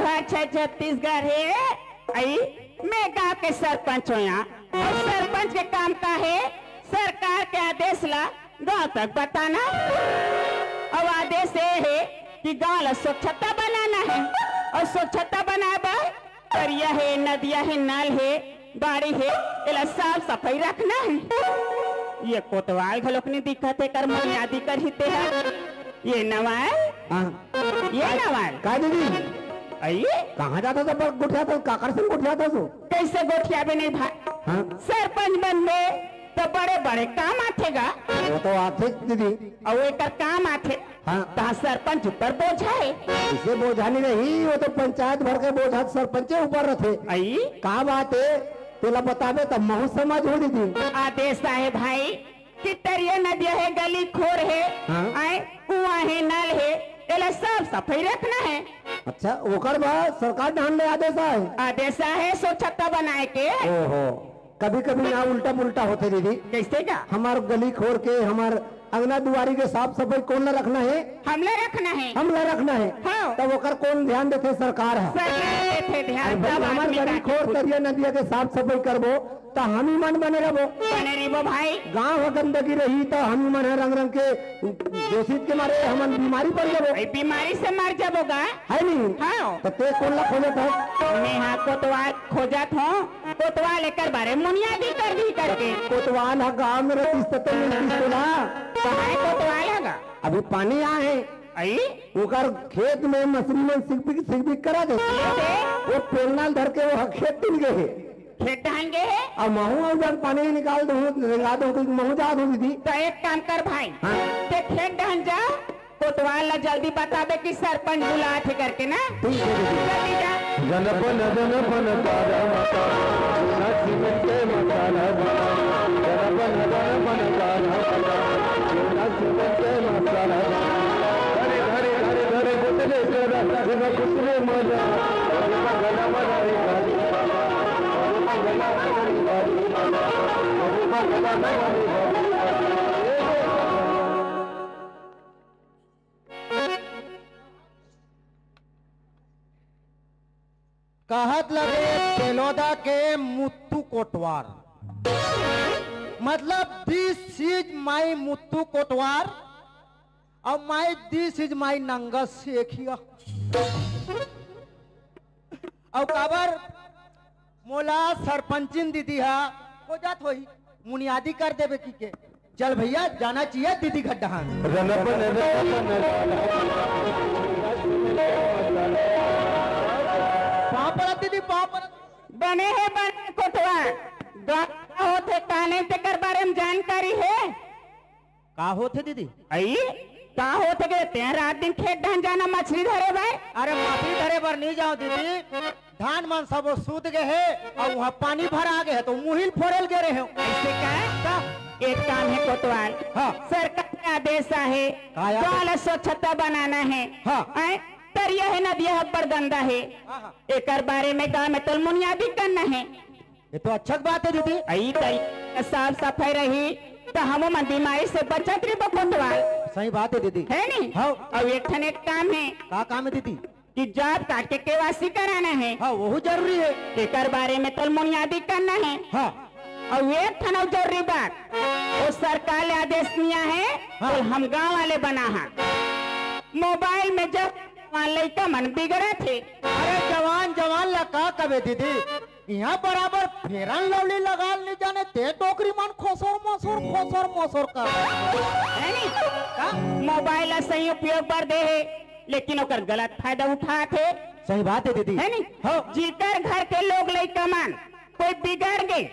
बिहार छत्तीसगढ़ है। आई मैं गांव के सरपंच हूँ यहाँ। और सरपंच के काम का है सरकार के आदेश ला गांव तक बताना। और आदेश ये है कि गांव ला स्वच्छता बनाना है। और स्वच्छता बनाबा करिया है, नदिया है, नल है, गाड़ी है, इला साफ सफाई रखना है। ये कोतवाल घलोक नहीं दिक्कत है कर बुनियादी कर हिते है। ये नवाल ये नवाल का दीदी आइए कहाँ जाता था पर गुठिया तो काकर से गुठिया था तो कैसे गोठिया भी नहीं भाई। हाँ? सरपंच बनबे तो बड़े बड़े काम आथेगा। वो तो आते दीदी और एक काम आथे। हाँ? कहा सरपंच ऊपर बोझा है। इसे बोझानी नहीं, वो तो पंचायत भर के बोझा सरपंच ऊपर रहते। आई का बात है तेला बताबे तब महू समाज हो दीदी। आदेश है भाई कि तरिया नदिया है, गली खोर है, हाँ? आए कुआं है, नल है, इला सब सफाई रखना है। अच्छा ओकर बाद सरकार ध्यान ले आदेश है। आदेश है स्वच्छता बनाए के। ओहो कभी कभी ना उल्टा पुल्टा होते दीदी। कैसे का हमार गली खोर के हमार अंगना दुआरी के साफ सफाई कौन ला रखना है? हमले रखना है। हम ला रखना है। हाँ। तब ओकर कौन ध्यान देते? सरकार है। सरकार देते ध्यान। तब हमार आदमी गली का खोर तरिया नदिया के साफ सफाई करबो तो हम ही मन बने रहो। बने रहिबो भाई। गाँव गंदगी रही तो हम ही मन है रंग रंग के दूषित के मारे हम बीमारी पड़ जाबो। भाई बीमारी से मर जाबोगा है नहीं? हाँ। तो ते कौन ला खोजत है? मैं हाँ कोतवाल खोजत हूँ। कोतवाल एकर बारे बुनियादी कर दी करके। कोतवाल है गाँव में रहती तो मिलती ना। कहाँ कोतवाल हैगा? अभी पानी आए आई ओकर खेत में मछली में सिकबिक करा दे। वो पेलना धर के वो खेत तिल गए खेत ढान गए है। और महू और जब पानी निकाल दो लगा दो तो महू जा दो दीदी। तो एक काम कर भाई। हाँ? ते खेत ढान जा। कोतवाल ला जल्दी बताबे कि सरपंच बुला थे करके ना। ठीक है दीदी। जल्दी जा। जनपन जनपन तारा माता सीमेंट के मसाला जनपन जनपन तारा माता सीमेंट के मसाला घरे घरे घरे घरे गुतले करा जब गुतले मजा गला मजा कहत लगे तेलोदा के मुत्तू कोटवार मतलब दिस इज माई मुत्तू कोटवार और माई दिस इज माई नंगस शेखिया। और काबर मोला सरपंचिन दीदी हा हो जात होई मुनियादी कर देवे की के। चल भैया जाना चाहिए दीदी गड्ढा। दीदी बने है बने कोतवाल होते काने ते कर बारे में जानकारी है? का होते दीदी? आई का होते के ते रात दिन खेत ढान जाना मछली धरे भाई। अरे मछली धरे पर नहीं जाओ दीदी, धान मन सब सूद गए है और वहाँ पानी भरा गए है तो मुहिल फोड़ल गए रहे। ऐसे का एक काम है कोतवाल। हाँ। सरकार का आदेश है गाँव स्वच्छता बनाना है। हाँ। तरिया है, नदिया है, पर गंदा है। एक बारे में गाँव में तो बुनियादी करना है। ये तो अच्छा बात है दीदी। आई साफ सफाई रही तो हम मन बीमारी से बचत रही। कोतवाल सही बात है दीदी। है नहीं? हाँ। और एक ठन एक काम है। का काम है दीदी? कि जॉब काट के केवासी कराना है। हाँ वो जरूरी है। एक बारे में तो बुनियादी करना है। हाँ। और एक ठन जरूरी बात वो सरकार ने आदेश दिया है। हाँ। तो हम गाँव वाले बना है मोबाइल में जब लड़का मन बिगड़े थे। अरे जवान जवान लगा कबे दीदी यहाँ बराबर फेरन लवली लगा नहीं जाने ते टोकरी मन खोसर कर है नहीं? का मोबाइल सही उपयोग पर दे है लेकिन ओकर गलत फायदा उठा थे। सही बात है दीदी। है नहीं? हाँ। जीकर घर के लोग लड़का मन कोई बिगड़ गए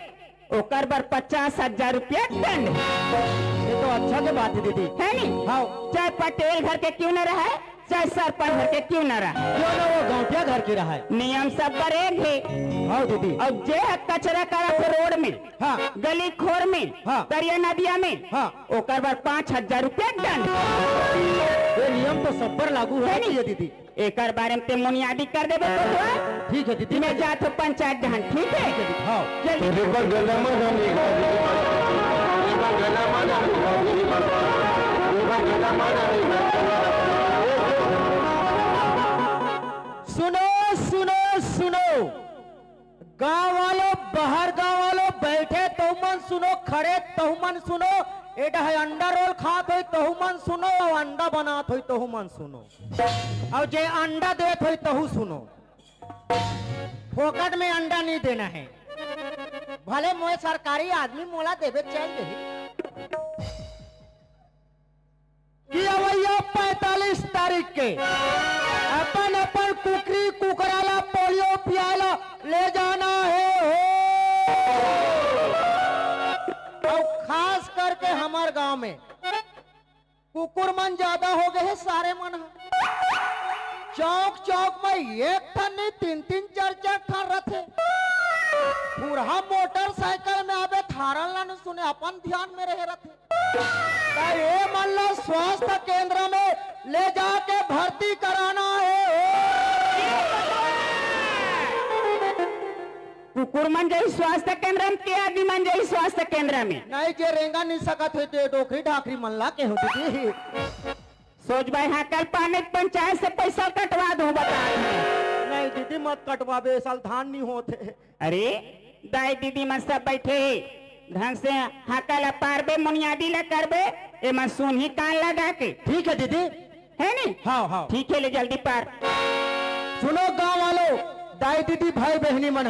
ओकर बर 50,000 रुपया दंड। ये तो अच्छा के बात है दीदी। है नहीं? हाँ। चाहे पटेल घर के क्यों न रहा चाहे सरपंच घर के क्यों न रहा, क्यों ना वो गाँवटिया घर की रहा है। नियम सब बरेग है। हाँ दीदी। और जे कचरा करत रोड में, हाँ। गली खोर में, हाँ। दरिया नदिया में, हाँ। ओकर बर 5,000 रुपया दंड। ये नियम तो सब पर लागू है नहीं दीदी। एक बारे में ते बुनियादी कर देबे तो ठीक है दीदी। मैं जात हूँ पंचायत ढान। ठीक है? हाँ। सुनो खड़े तहु मन सुनो, एडा है अंडा रोल खात होई तहु मन सुनो, और अंडा बनात होई तहु मन सुनो, और जे अंडा देत होई तहु सुनो। फोकट में अंडा नहीं देना है, भले मोए सरकारी आदमी मोला देवे चल दे कि अवैया 45 तारीख के अपन अपन कुकरी कुकराला पोलियो पियाला ले जाना है और खास करके हमारे गांव में कुकुर मन ज्यादा हो गए हैं, सारे मन चौक चौक में एक ठन नहीं 3-3 4-4 ठन रथे, पूरा मोटरसाइकिल में आवे थारन ला न सुने अपन ध्यान में रहे रथे। ये मन ला स्वास्थ्य केंद्र में ले जाके भर्ती कराना है। कुकुर मन जाई स्वास्थ्य केंद्र में के आदमी मन जाई स्वास्थ्य केंद्र में नहीं जे रेंगा नहीं सकत है ते डोकरी ढाकरी मन ला के होती थी। सोच भाई हाँ कल पानी पंचायत से पैसा कटवा दो बता नहीं दीदी मत कटवाबे, साल धान नहीं होते। अरे दाई दीदी मन सब बैठे ढंग से हाकल पारबे मुनियादी ला करबे ए मन सुन ही कान लगा के। ठीक है दीदी, है नी? हाँ हाँ ठीक है, ले जल्दी पार। सुनो गांव वालों, दाई दीदी भाई बहनी मन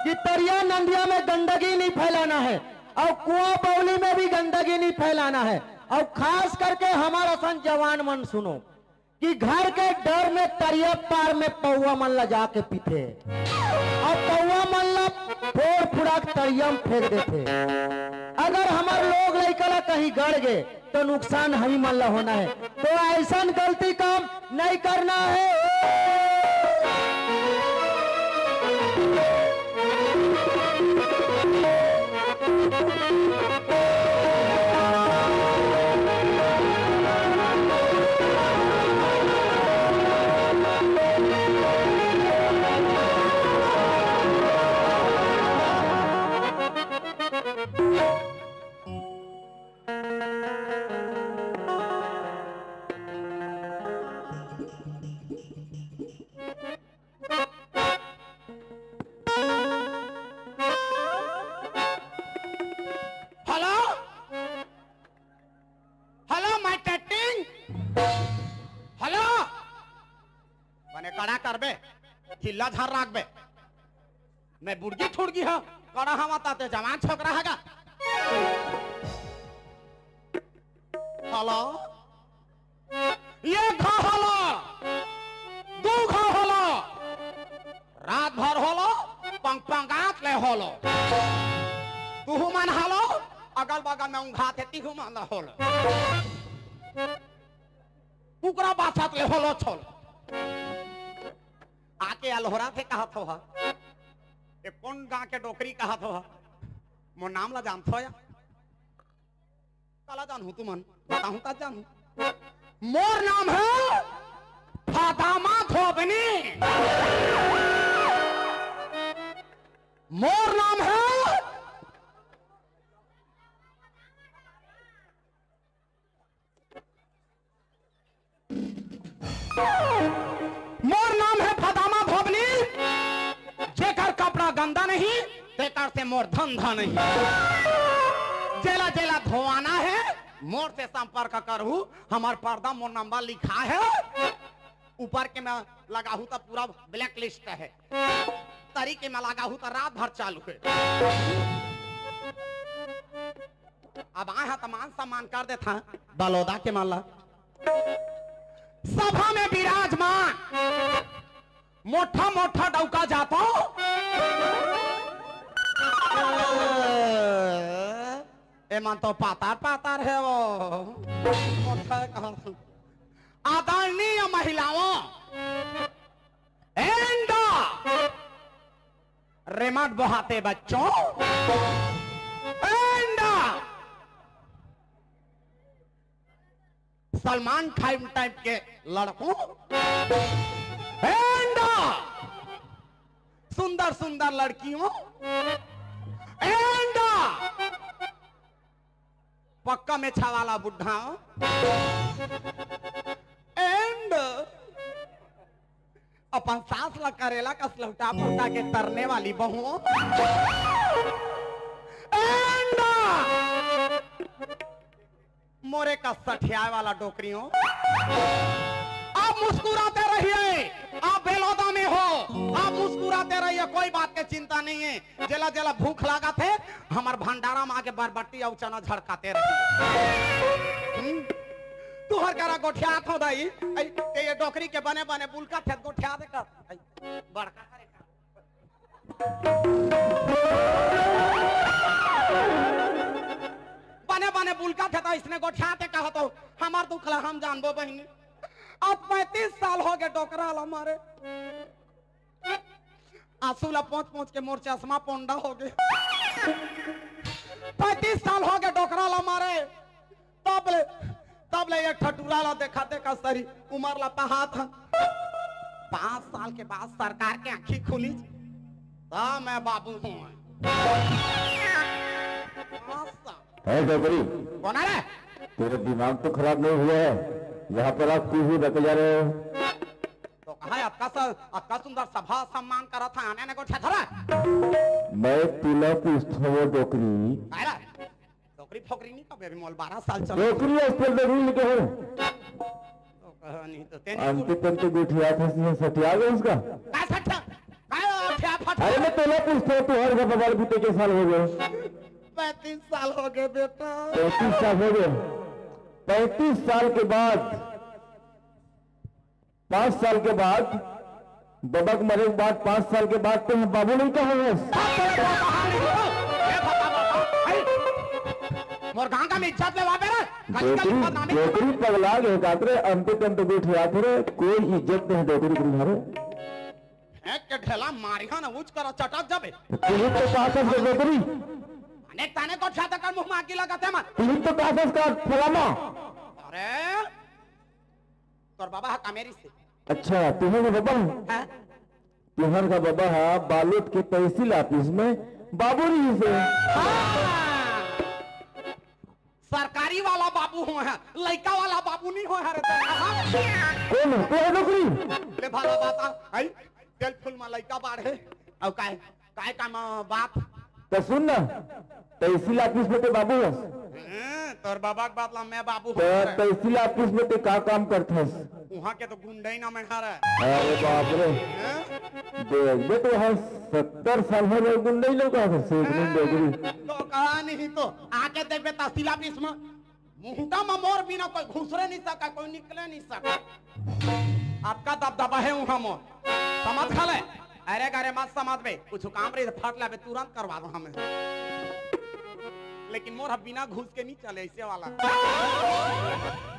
कि तरिया नंदिया में गंदगी नहीं फैलाना है और कुआं बौली में भी गंदगी नहीं फैलाना है। और खास करके हमारा सन जवान मन सुनो कि घर के डर में तरिया पार में पौवा मन ला जाके पीते और पौवा मन ला फोड़ फुड़ा तरिया में फेंक देते। अगर हमारे लोग लड़का कहीं गड़ गए तो नुकसान हम मन ला होना है, तो ऐसा गलती काम नहीं करना है। चिल्ला झार राखबे मैं बुर्गी थुड़गी हा कड़ा हवा ताते जवान छोकरा हैगा। हेलो ये घा हलो दू घा हलो रात भर हलो पंग पंगात ले हलो तू मन हलो अगल बगल में उंघा थे तिहु मन हलो कुकरा बाछत ले हलो छोल आके अल्होरा थे कहा थो हा ये कौन गांव के डोकरी कहा थो हा मोर नाम ला जान थो या काला जानू तू मन बताऊं ता जानू मोर नाम है फातामा धोबनी मोर नाम है मोर नाम है फातामा धोबनी जेकर कपड़ा गंदा नहीं तेकर से मोर धंधा नहीं जेला जेला धोआना है मोर से संपर्क करू हमार पर्दा मोर नंबर लिखा है ऊपर के मैं लगा हूं तो पूरा ब्लैक लिस्ट है तरीके में लगा हूं तो रात भर चालू है। अब आए हैं तो मान सम्मान कर देता बलौदा के माला सभा में विराजमान मोटा मोटा डौका जाता एमन तो पातार पातार है वो आदरणीय महिलाओं एंड रिमोट बहाते बच्चों एंड सलमान खान टाइप के लड़कों एंड सुंदर सुंदर लड़कियों एंड पक्का में छावाला बुढ़ा एंड अपन सास ला करेला का लौटा पुटा के तरने वाली बहुओं एंड मोरे का सठिया वाला डोकरियों। आप मुस्कुराते रहिए, आप बेलौदा में हो, आप मुस्कुराते रहिए, कोई बात की चिंता नहीं है। जला जला भूख लगा थे हमार भंडारा में आके बरबट्टी और चना झड़काते रहिए। तू हर करा गोठिया थो दाई ये डोकरी के बने बने बुलका थे गोठिया दे कर बड़का करे बने बने बुलका थे तो इसने गोठिया ते कहा तो हमार दुखला हम जानबो बहिनी। अब 35 साल हो गए डोकरा हमारे आंसू ला पहुंच पहुंच के मोर चश्मा पोंडा हो गए। 35 साल हो गए डोकरा हमारे तब ले एक ठटूरा ला देखा देखा सरी उमर ला पहा था। 5 साल के बाद सरकार के आंखी खुली तो मैं बाबू हूँ। डोकरी कौन है? तेरा दिमाग तो खराब नहीं हुआ है? यहाँ पर आप क्यों ही रख जा रहे हो? तो कहा आपका सुंदर सभा सम्मान करा था आने ने को ठहरा। मैं तुला पूछता हूँ डोकरी। डोकरी फोकरी नहीं का बेबी मोल 12 साल चल। डोकरी अस्पताल में रूल के हो। तो कहा नहीं तो तेने अंतिम तंत्र गुठिया था सटिया गया उसका। काय सट्टा काय ठा फट। अरे मैं तुला पूछता हूँ तुम्हारे घर बबाल बीते के साल हो गए? 35 साल हो गए बेटा। 35 साल हो गए। 35 साल के बाद 5 साल के बाद बबक मरे के बाद 5 साल के बाद तुम बाबू नहीं कहा मोर गांव का में इज्जत ले वापे रे डोकरी पगला गए कातरे अंतिम तंत्र बैठिया थे कोई इज्जत नहीं डोकरी के मारे एक के ढेला मारिया ना उच कर चटक जाबे। तुम तो पास से डोकरी अनेक ताने को छाता कर मुंह में आगी लगाते मत। तुम तो पास का फलामा। अरे तोर बाबा है कामेरी से। अच्छा तुम्हारे बाबा है? तुम्हारे का बाबा है बालोद के तहसील ऑफिस में बाबूरी से। सरकारी वाला बाबू हो है, लड़का वाला बाबू नहीं हो है। कौन है? तो है डोकरी ले भाला बात आई तेल फूल में लड़का बाढ़े और काय का बात तो सुन ना तहसील ऑफिस में तो बाबू है तोर बाबा के बात ला मैं बाबू तो तहसील ऑफिस में तो क्या काम करते है? वहाँ के तो गुंडे ना में है। अरे बाप रे देख बे तो है 70 साल हो गए गुंडे लोग का सीखने डोगरी तो कहा नहीं तो आके देख बे तहसील ऑफिस में मुंडा में मोर बिना कोई घुसरे नहीं सका कोई निकले नहीं सका। आपका दबदबा है वहाँ मोर समझ खा ले। अरे गरे मत समझ बे कुछ काम रही फट ला तुरंत करवा दो हमें। लेकिन मोर बिना घुस के नहीं चले ऐसे वाला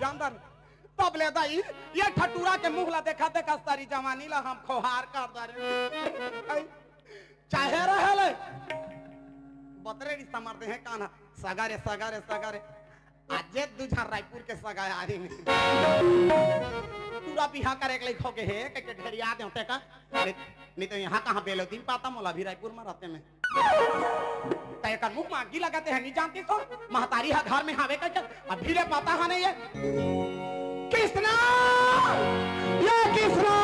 जानदार। तब ले दाई ये ठटूरा के मुंह ला देखा देखा सारी जवानी ला हम खोहार कर दे चाहे रहे ले बतरे नहीं समझते हैं काना सगारे सगारे सगारे आज दूजा रायपुर के सगाए आ रही पूरा बिहार करे के लिखो के है के ढेरिया दे होते का नहीं तो यहाँ कहाँ बेलो दिन पाता मोला भी रायपुर में रहते में तय कर मुंह मांगी लगाते हैं नहीं जानती तो महतारी है घर में हावे करके अभी रे पता है नहीं ये कृष्णा ये कृष्णा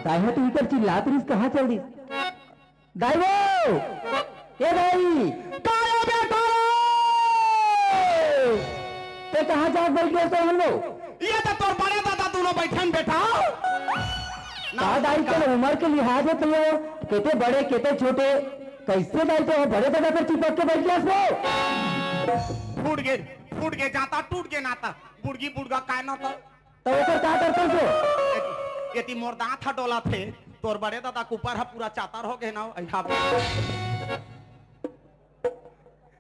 दाई तो इधर चिल्लात रही कहाँ चल रही दाई ये दाई ते कहाँ जा बैठे तो हम लोग ये तो तोर बड़े दादा दोनों बैठन बैठा दाई के उम्र के लिहाज है तो कहते बड़े कहते छोटे कैसे दाई तो बड़े दादा पर चिपक के बैठ गया फूट गए जाता टूट गए नाता बुड़गी बुड़गा काय ना था तो वो क्या करते हो यदि मोर दांत हटोला थे तोर बड़े दादा के ऊपर है पूरा चातर हो गए ना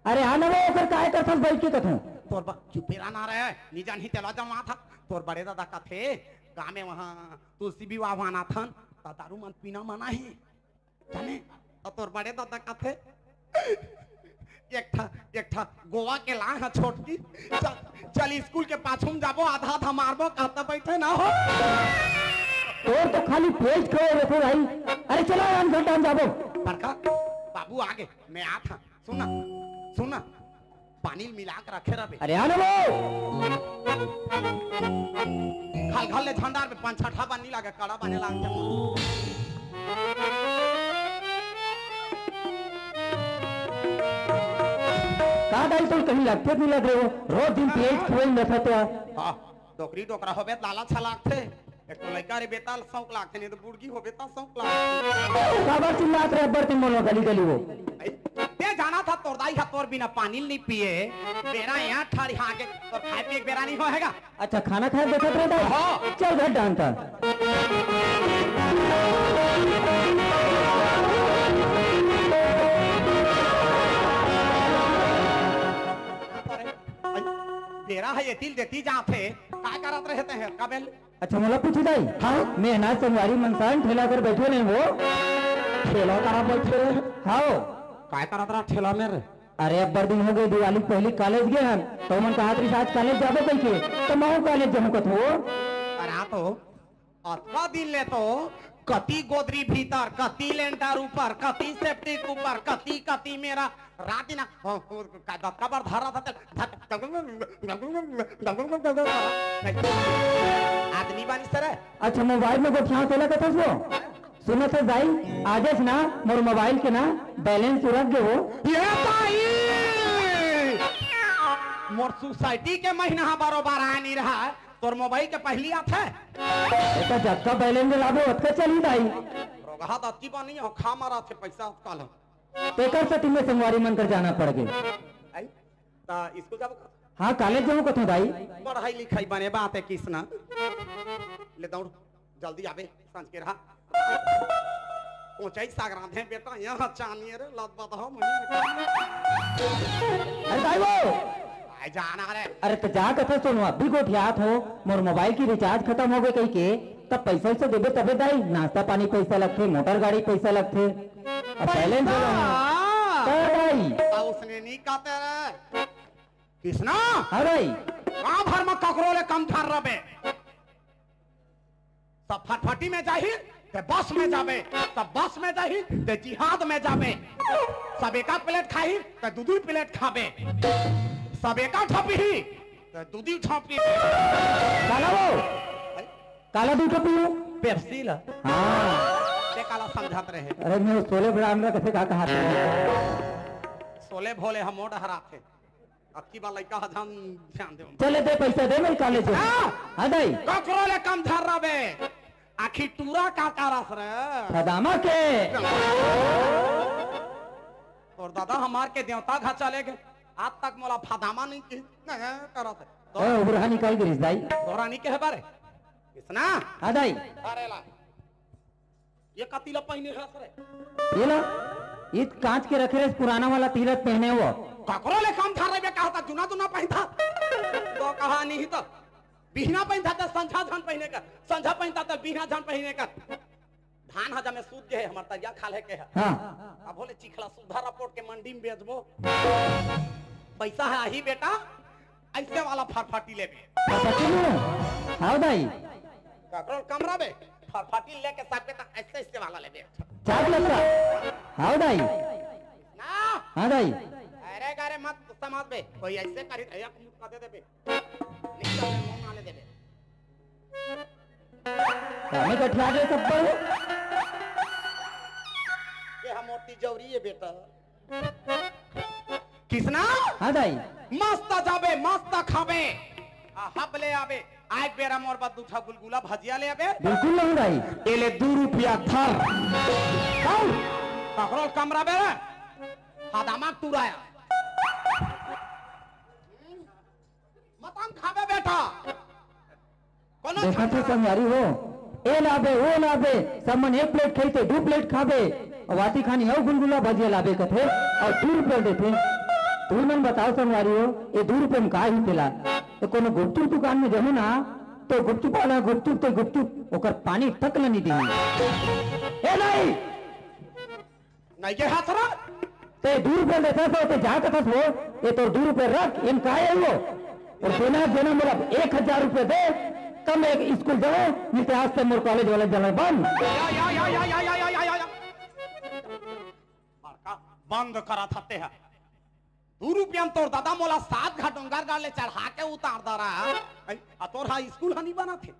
अरे हाँ ना वो फिर काय करथस बैठ के कथूं तोर चुपेरा ना रहे निजान ही तेला जमा था तोर बड़े दादा का थे गाँव में वहाँ तुलसी विवाह माना था दारू मन पीना मना ही जाने तो तोर बड़े दादा का थे एक था गोवा के ला है छोटकी चल स्कूल के पाछू में जाबो आधा आधा मारबो कहता बैठे ना हो और तो खाली पेज खो रखे भाई। अरे चलो हम घंटा हम जाबो। बड़का बाबू आगे मैं आ था सुना सुना पानी मिला कर रखे रहे। अरे आने वो खाल खाल ले झंडार में 5-6 बानी लागे कड़ा बने लागते का दाई तो कहीं लगते नहीं लग रहे हो रोज दिन पेज खोल न तो। हां डोकरी डोकरा होबे लाला छलाक थे एक तो लड़का रे बेताल शौक लागते नहीं तो बुड़की हो बेता शौक लागते काबर चिल्लात रे अब्बर तुम मोनो गली गली वो ते जाना था तोर दाई का तोर बिना पानी नहीं पिए बेरा यहां ठाड़ी आगे तोर खाए पिए बेरा नहीं होएगा। अच्छा खाना खाए देखत रहे दाई। हां चल घर डांटा बेरा है ये तिल देती जाते काय करत रहते हैं काबेल। अच्छा मोला पूछी दाई। हाँ मैं ना संगवारी मनसान ठेला कर बैठे नहीं वो ठेला करा बैठे हाँ काय करत रहा ठेला में रे। अरे अब्बर दिन हो गए दिवाली पहले कॉलेज गए हम तो मन कहा थी आज कॉलेज जाबो कह के तो मैं कॉलेज जमू कत हो। अरे तो अतका दिन ले तो कति गोदरी भीतर कति लेंटर ऊपर कति सेफ्टी ऊपर कति कति मेरा रात ना दत्ता पर धारा था आदमी बानी सर। अच्छा मोबाइल में गोठिया तेला कत हो सुनो तो जाई आजस ना मोर मोबाइल के ना बैलेंस रख गए हो ये भाई मोर सोसाइटी के महीना बरोबर आ नहीं रहा तोर मोबाइल के पहली आत है तो जब बैलेंस लाबो ओतका चली दाई रोगा दत्ती बानी हो खा मारा थे पैसा काल तेकर सती में संगवारी मन कर जाना पड़ गए। आई ता इसको जाबो हाँ कॉलेज जाऊँ कथो दाई पढ़ाई लिखाई बने बात है किसना ले दौड़ जल्दी आवे सांझ के रहा पहुंचाई साग रांधे बेटा यहाँ चानिए रे लत बताओ मनी अरे दाई वो आई जाना रे। अरे तो जा कथा सुनो अभी गोठियात हो मोर मोबाइल की रिचार्ज खत्म हो गए कहीं के तब पैसा से देबे तबे दाई नाश्ता पानी पैसा लगते मोटर गाड़ी पैसा लगते बैलेंस दाई उसने नहीं कहते रे किसना हाँ भाई गाँव भर में ककरो ले कम ठार रबे सब फटफटी में जाही ते बस में जाबे सब बस में जाही ते जिहाद में जाबे सब एका प्लेट खाही ते दूधी प्लेट खाबे सब एका ठपी ते दूधी ठपी काला वो काला दूध पियो पेप्सी ला हाँ ते काला समझात रहे। अरे मैं सोले ब्राह्मण कैसे कहा सोले भोले हम मोड़ हरा थे अब की बात लड़का ध्यान ध्यान दे चले दे पैसा दे मैं कॉलेज हाँ दाई ककरो ले कम ठार रबे आखिर टूरा का कारस रे सदामा के और दादा हमार के देवता घर चले गए आज तक मोला फदामा नहीं की करत ओ बुरहा निकाल गिरिस दाई तोरा नहीं के बारे किसना हाँ दाई अरे ला ये कतीला पहने है रे ये ला ये कांच के रखे रहे पुराना वाला तिलक पहने हुआ ककरो ले काम था रे बे कहता जुना जुना पहनता तो कहा नहीं तो बिहना पहनता था संझा धान पहने का संझा पहनता था बिहना धान पहने का धान हजा में सूद के है हमार तरिया खाले के है। हाँ अब बोले चिखला सुधा रपोर्ट के मंडी में बेचबो पैसा है ही बेटा ऐसे वाला फरफटी लेबे हाँ दाई ककरो कमरा में फरफटी लेके साथे तक ऐसे ऐसे वाला लेबे चाप लगता हाँ दाई ना हाँ दाई अरे गारे मत समझ बे कोई ऐसे करी एक मुंह कर दे बे निकल मुंह ना ले दे हमें कठिया दे सब पर ये हम मोती जौरी है बेटा किसना हाँ दाई मस्त जाबे मस्त खाबे हब ले आबे आए बेरा मोर बाद दूठा गुलगुला भजिया ले आबे बिल्कुल नहीं दाई एले 2 रुपया थर ककरो कमरा बे हादामा तुराया मतम खाबे बेटा कोनो देखा थे संगारी हो ए लाबे वो लाबे सब मन 1 प्लेट खाते 2 प्लेट खाबे और वाती खानी हो गुलगुला भजिया लाबे कथे और 2 रुपये देते तू मन बताओ संगारी हो ये 2 रुपये में का ही पिला तो कोनो गुप्तुर दुकान में जमू ना तो गुपचुप आना गुपचुप तो गुपचुप ओकर पानी तक नहीं दी ए नहीं के हाथ रहा ते 2 रुपये देता था तो जा कथा वो ये तो 2 रुपये रख इन का है वो और देना देना मेरा 1000 रुपये दे कम एक स्कूल जाओ नहीं आज से मोर कॉलेज वाले जाना बंद बंद करा थाते है 2 रुपया में तोर दादा मोला 7 घाटोंगर गाड़ ले चढ़ा के उतार दा रहा तोर हा स्कूल हनी बना थे।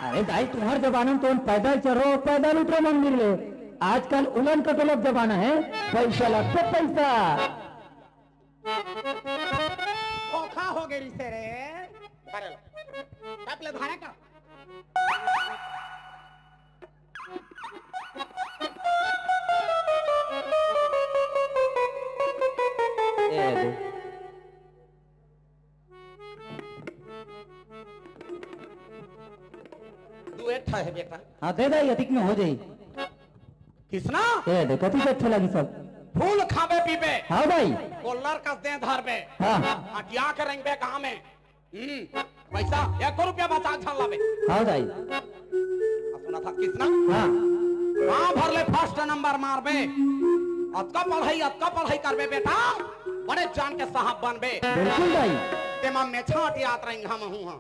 अरे दाई तुम्हारे जमाने में तो पैदल चढ़ो पैदल उतरो मंदिर ले आजकल उलन कटोलक जमाना है पैसा लगता पैसा धोखा हो गई से रे करे लो कप ले धारे का तू एक था है बेटा हाँ दे दे अधिक में हो जाए किसना ए दे कति से अच्छा लगी सब फूल खाबे पीबे हाँ भाई कोल्लर कस दे धर पे हाँ हटिया के रंग पे कहाँ में पैसा 1 रुपया बचा छन लाबे हाँ भाई सुना था किसना हाँ कहाँ भर ले फर्स्ट नंबर मारबे अतका पढ़ाई करबे बेटा बड़े जान के साहब बनबे बिल्कुल भाई ते मां में छाट याद रही हम हूं हां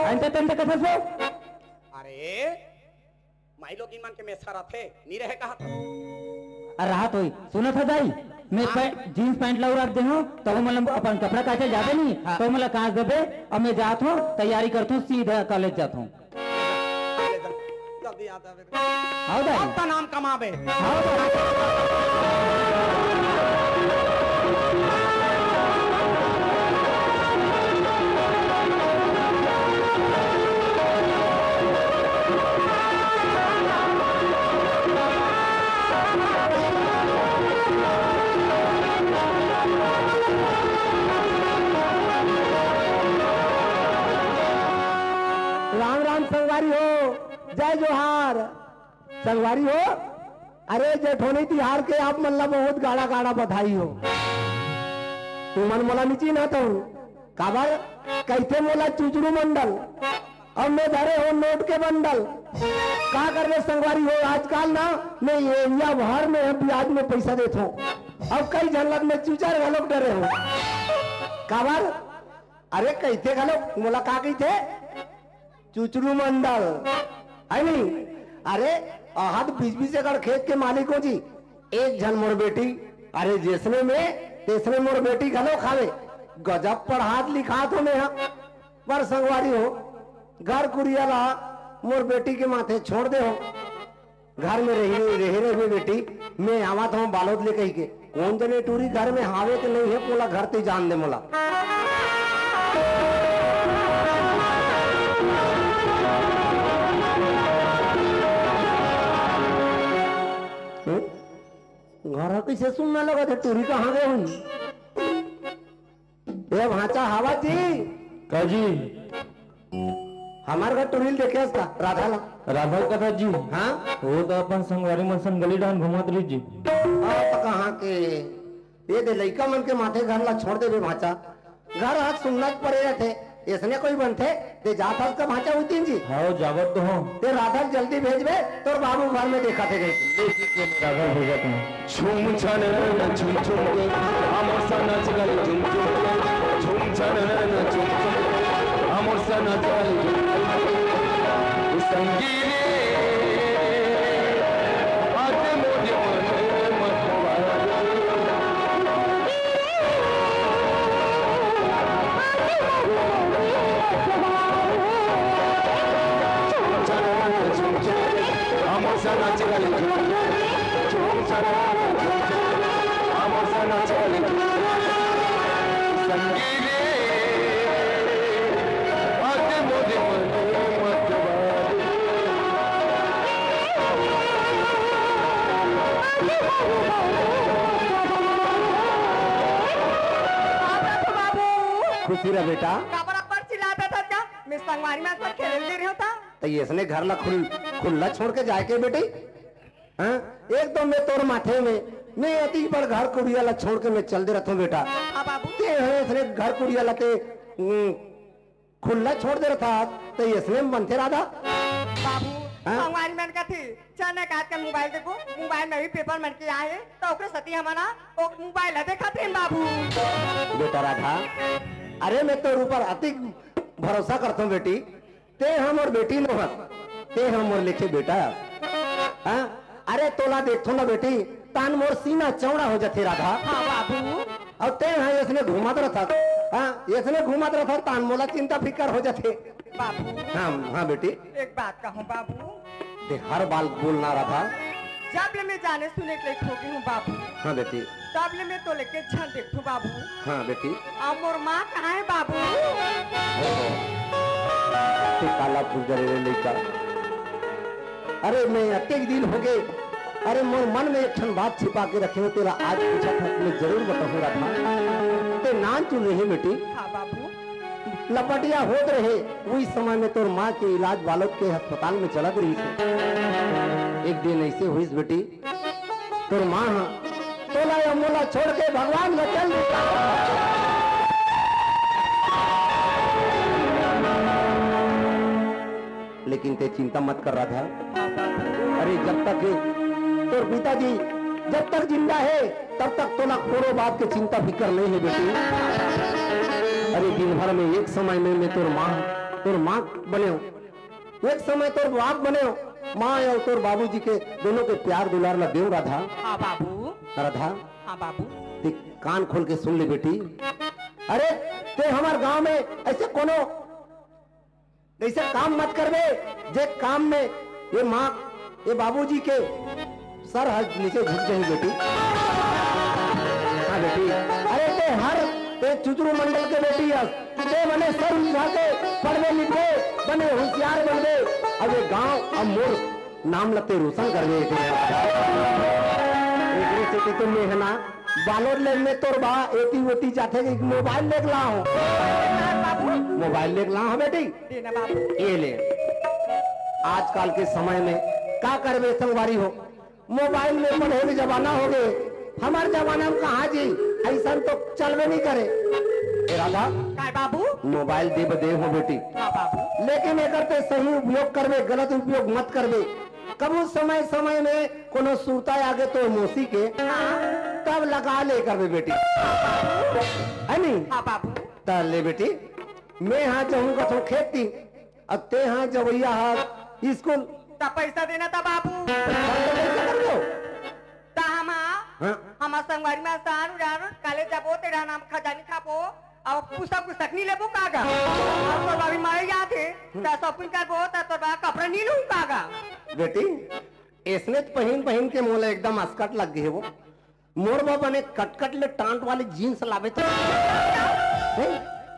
अंत तंत कथा सो अरे माई लोग इन मन के में सारा थे नी रहे कहा था अरे राहत होई सुना था दाई मैं जीन्स पैंट लाऊ रख दे हूं तो मतलब अपन कपड़ा काटे जाते नहीं तो मतलब कांच देबे और मैं जात हूं तैयारी करता हूं सीधा कॉलेज जाता हूं जल्दी याद आवे हां दाई अपना नाम कमाबे हां संगवारी हो जय जोहार संगवारी हो अरे जेठोनी तिहार के आप मतलब बहुत गाड़ा गाड़ा बधाई हो तू मन मोला नीची ना तो काबर कैसे मोला चुचरू मंडल और मैं धरे हो नोट के बंडल का करने संगवारी हो आजकल ना मैं एरिया भर में ब्याज में पैसा देता हूँ अब कई झलक में चूचर घलोक डरे हो काबर अरे कैसे घलोक मोला का कहते चुचरू मंडल है नहीं अरे आहत 20-20 एकड़ खेत के मालिक हो जी एक जन मोर बेटी अरे जिसने में तीसरे मोर बेटी घलो खावे गजब पढ़ात लिखात हो मैं पर संगवारी हो घर कुरिया ला मोर बेटी के माथे छोड़ दे हो घर में रही बेटी मैं आवत हूँ बालोद ले कही के कौन जने टूरी घर में हावे के नहीं है मोला घर ते जान दे मोला घर कैसे सुनने लगा थे टूरी कहाँ गए हुई ये भाचा हवा जी काजी हमारे घर टूरी देखे उसका राधा ला राधा कथा जी हाँ वो तो अपन संगवारी मन गली डान घुमात रही जी तो कहाँ के ये दे लड़का मन के माथे घर ला छोड़ दे भाचा घर हाथ सुनना पड़े रहते इसने कोई बनते ते जाता उसका भाचा हुई जी हाँ जावत तो हो ते राधा जल्दी भेजबे तो बाबू घर में देखा थे गई राधा भेजा तुम झूम छन झूम झूम के हमर सा नाच गल झूम झूम के झूम छन झूम झूम के हमर सा नाच गल संगीत आते मोजे मन मतवार हमर सा नाच गल झूम छन हमर सा नाच गल संगीत आते मोजे मन मतवार खुशी रहा बेटा बराबर चिल्लाता था क्या मैं संगवारी में आकर खेल दे रहा था तो इसने घर ला खुला छोड़ के जाए के बेटी हाँ एक तो मैं तोर माथे में मैं अति पर घर कुड़िया ला छोड़ के मैं चल दे रहा हूँ बेटा हाँ बाबू ते है इसने घर कुड़िया ला के खुला छोड़ दे रहा था तो इसलिए बनते राधा। बाबू हाँ? हमारी मन का थी चने काट के मोबाइल देखो, मोबाइल में भी पेपर मन के आए तो ओकरे सती हमारा ओ मोबाइल देखा थे बाबू। बेटा राधा, अरे मैं तो ऊपर अति भरोसा करता हूँ बेटी, ते हम और बेटी नो हत, ते हम और लिखे बेटा। हाँ? अरे तोला देखो ना बेटी, तान मोर सीना चौड़ा हो जाते राधा। हाँ बाबू। और ते हाँ इसने घुमात रहा था, हाँ इसने घुमात रहा था, तान मोला चिंता फिकर हो जाते बाबू। हाँ हाँ बेटी, एक बात कहूँ बाबू, ते हर बाल बोलना रहा था। जब ले मैं जाने सुने के लिए खोगी हूँ बाबू, हाँ बेटी, तब ले मैं तो लेके झल देखू बाबू। हाँ बेटी, अब मोर माँ कहाँ है बाबू? ते काला फुलझड़ी लेकर, अरे मैं अत्यधिक दिन हो गए, अरे मोर मन में एक क्षण बात छिपा के रखे हो, तेरा आज पूछा था मैं जरूर बताऊँ रहा। ते नान चुन रही बेटी। हाँ बाबू। लपटिया होत रहे उस समय में तोर माँ के इलाज बालक के अस्पताल में चलत रही थी। एक दिन ऐसे हुई बेटी, तोर माँ तोला या मोला छोड़ के भगवान न चल, लेकिन ते चिंता मत कर रहा था। अरे जब तक तोर पिताजी जब तक जिंदा है तब तक तोला कोनो बात की चिंता फिकर नहीं है बेटी। अरे दिन भर में एक समय में मैं तोर माँ बने हो, एक समय तोर बाप बने हो, माँ और तोर बाबूजी के दोनों के प्यार दुलार ला देव राधा। हाँ बाबू। राधा, हाँ बाबू। ते कान खोल के सुन ले बेटी। अरे ते हमार गांव में ऐसे कोनो ऐसे काम मत करबे जे काम में ये माँ ये बाबूजी के सर हाथ नीचे झुक जाए बेटी। हाँ बेटी, अरे ते हर ते चुचरू मंडल के बेटी है, ते बने सर उठा के पढ़ने लिखे बने होशियार बन गए, अब ये गांव अब मोर नाम लगते रोशन कर गए थे। तो मैं है ना बालोर ले में तोर बा एटी ओटी जाते मोबाइल लेके लाओ, मोबाइल लेके लाओ बेटी। देना बाबू। ये ले, आजकल के समय में क्या करबे संगवारी हो, मोबाइल में पढ़े के जमाना हो गए, हमारे जमाना में कहा जी ऐसा तो चलवे नहीं करे। राधा काय बाबू? मोबाइल दे हो बेटी, हाँ बाबू। लेकिन एकर ते सही उपयोग करबे, गलत उपयोग मत करबे। कबू समय समय में कोनो सूता आगे तो मौसी के तब लगा ले करबे बेटी, है नहीं? हाँ बाबू। तर ले बेटी, मैं यहाँ जाऊंगा तो खेती, अब ते यहाँ जवैया हाथ स्कूल ता पैसा देना था बाबू। ता हमार संगवारी में आसान उड़ान काले जाबो तेरा नाम खजानी खाबो और पुस्तक पुस्तक नहीं लेबो कागा। और तो बाबी मारे या थे ता शॉपिंग करबो ता तो बा कपड़ा नहीं लूं कागा। बेटी इसने पहन के मोले एकदम अस्कट लग गए वो, मोर बाबा ने कटकट ले टांट वाली जीन्स लावे थे,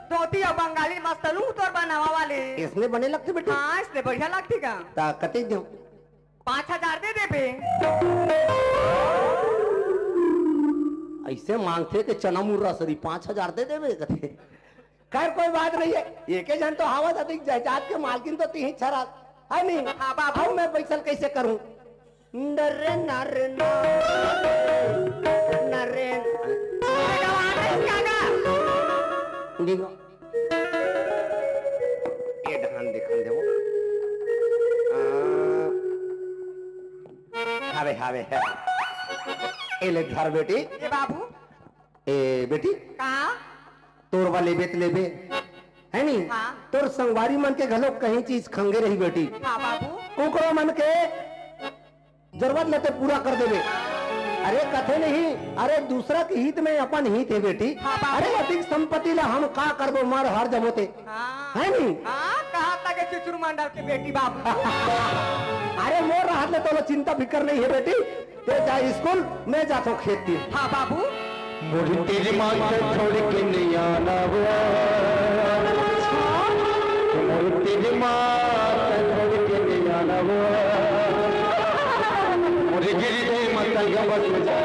धोती और बंगाली मस्तलू तोर बनावा वाले इसने बने लगते बेटी। हाँ इसने बढ़िया लगती का। ता कते दो 5000 दे दे बे। ऐसे मांगते कि चना मुर्रा सरी 5000 दे देवे कथे। खैर कोई बात नहीं है, एक जन तो हवा अधिक जायदाद के मालकिन तो तीन छरा है नहीं। हाँ बाबू। अब मैं पैसा कैसे करूं? नरे नरे नरे देखो ये ढान दिखान देवो, हावे हावे है ए ले घर बेटी। ये बाबू ए बेटी कहाँ? तोर वाले बेत लेबे है नी। हाँ। तोर संगवारी मन के घलो कहीं चीज खंगे रही बेटी, हाँ बाबू। कुकरो मन के जरूरत लेते पूरा कर देवे। अरे कथे नहीं, अरे दूसरा के हित में अपन हित है बेटी। हाँ बाबू। अरे अधिक संपत्ति ला हम का करबो मार हार जबोते हाँ। है नी। हाँ कहाँ तक चुचुर मंडल के बेटी बाबू। अरे मोर हाथ ले तो चिंता फिकर नहीं है बेटी, ते जा स्कूल मैं जाता हूँ खेती। हाँ बाबू। मुझे तेरी माँ से छोड़ के नहीं आना वो, मुझे तेरी माँ से छोड़ के नहीं आना वो, मुझे गिरी थी मतलब गबस में जा,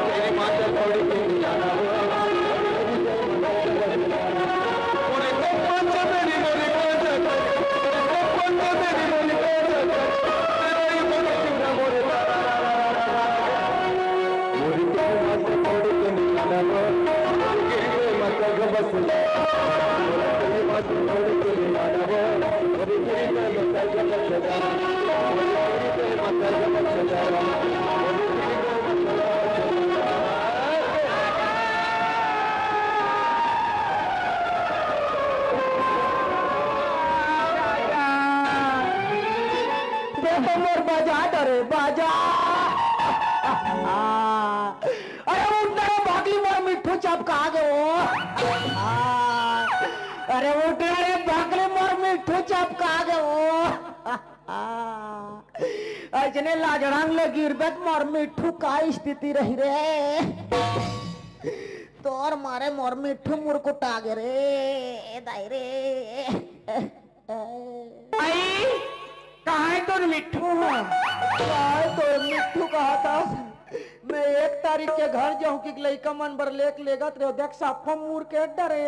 तेरी माँ से छोड़ के नहीं आना वो, मुझे कौन सा मेरी मेरी कौन सा मेरी मेरी कौन सा तेरा ही बोले चुरा बोले मुझे तेरी माँ से छोड़ के नहीं आना वो, गिरी थी मतलब गबस में जा, तेरी माँ से देखो मोर बाजा डरे बाजा। अरे उठ रे भागली मोर मिठू चपका गए वो। अरे उठ रे भागली मोर मिठू चपका गए वो। अजने लाजड़ांग ले गिरबत मोर मिठू का स्थिति रही रे। तोर मारे मोर मिठू मुरकुटा गे रे दाई रे। आई कहाँ है तुम मिट्ठू? तो मिट्ठू कहा था मैं 1 तारीख के घर जाऊं कि लइका मन बर लेक लेगत रे देख साफा मूर के डरे।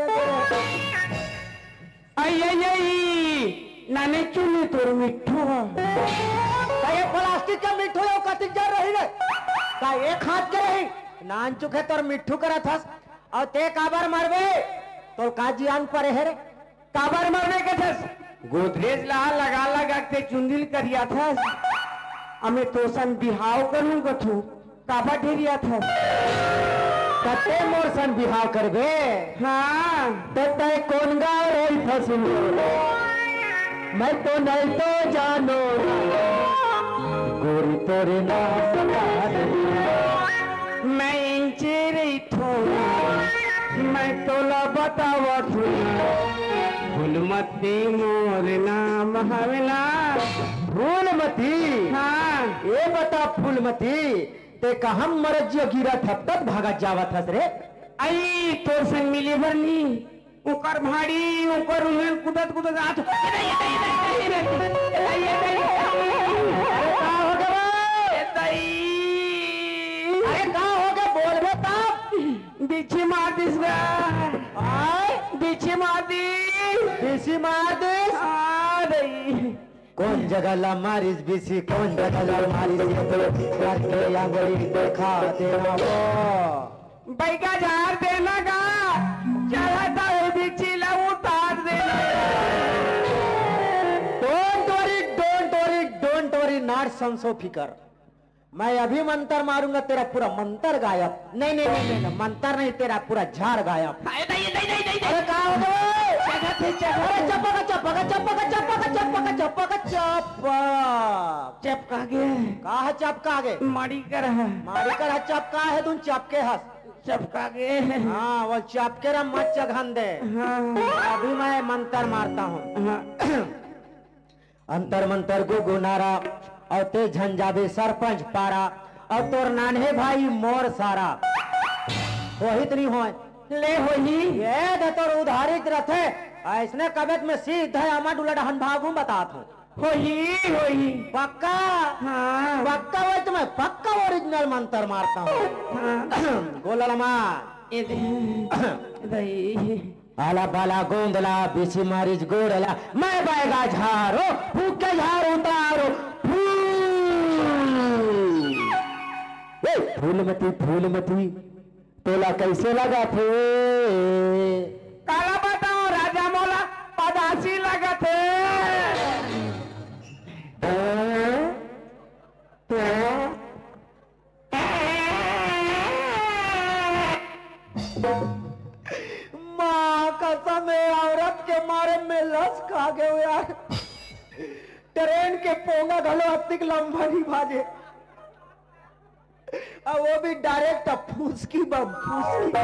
आई आई आई नाने चुनी तुर मिट्ठू। ये प्लास्टिक का मिट्ठू है कतिक जा रही रे का एक हाथ के रही नान चुके तोर मिट्ठू करा था और ते काबर मारबे तो का जियान परे है रे काबर मरने के थे गोदरेज ला लगा लगा के चुंदिल करिया था। हमें तो सन बिहाव करूं गथू काबा ढेरिया था। कते मोर सन बिहाव करबे। हाँ तो तय कौन गाँव रही फसिल मैं तो नहीं तो जानो गोरी तोरे ना मैं इंचे रही थोड़ी मैं तोला बतावा थू फूलमती मोर नाम हवेला। फूलमती। हाँ ये बता फूलमती ते कहाँ मरज गिरा थप तक भागत जावत हस रे। आई तो संग मिली भरनी उकर भाड़ी उकर उन्हें कुदत कुदत आठ। अरे का हो गया बोल बे तब बिछी मार दिस बिछी मार दी बीसी मार दे। कौन जगह ला मारिस बीसी कौन जगह ला मारिस या गली देखा देना वो बैगा झाड़ देना का चढ़ाता है बिछी ला उतार देना। डोंट वरी नॉट संसो फिकर। मैं अभी मंत्र मारूंगा तेरा पूरा मंत्र गायब। नहीं मंत्र नहीं तेरा पूरा झाड़ गायब। अरे का हो चपका गया कहा चपका गे मारी कर मारी कर चपका है तुम चपके हंस चपका गए। हाँ वो चपके रा मत चघन दे। हाँ अभी मैं मंत्र मारता हूँ। हाँ अंतर मंतर गो गुनारा और ते झंझाबे सरपंच पारा और तोर नान्हे भाई मोर सारा वही तो नहीं हो ले होई ये दे तोर उधारित रथे ऐसने कबेत में सीधा अमा डुला डहन भागू बतात हूँ। होई पक्का। हाँ पक्का वही तो मैं पक्का ओरिजिनल मंत्र मारता हूँ। गोलमा आला बाला गोंदला बिसी मारिज गोड़ला मैं बैगा झारो फूक के झारो उतारो फूलमती तोला कैसे लगा थे काला बताओ राजा मोला पदासी लगा थे। माँ कसम है औरत के मारे में लस खा गए यार। ट्रेन के पोंगा घलो अतिक लंबा नहीं भाजे और वो भी डायरेक्ट फूसकी बम फूसकी।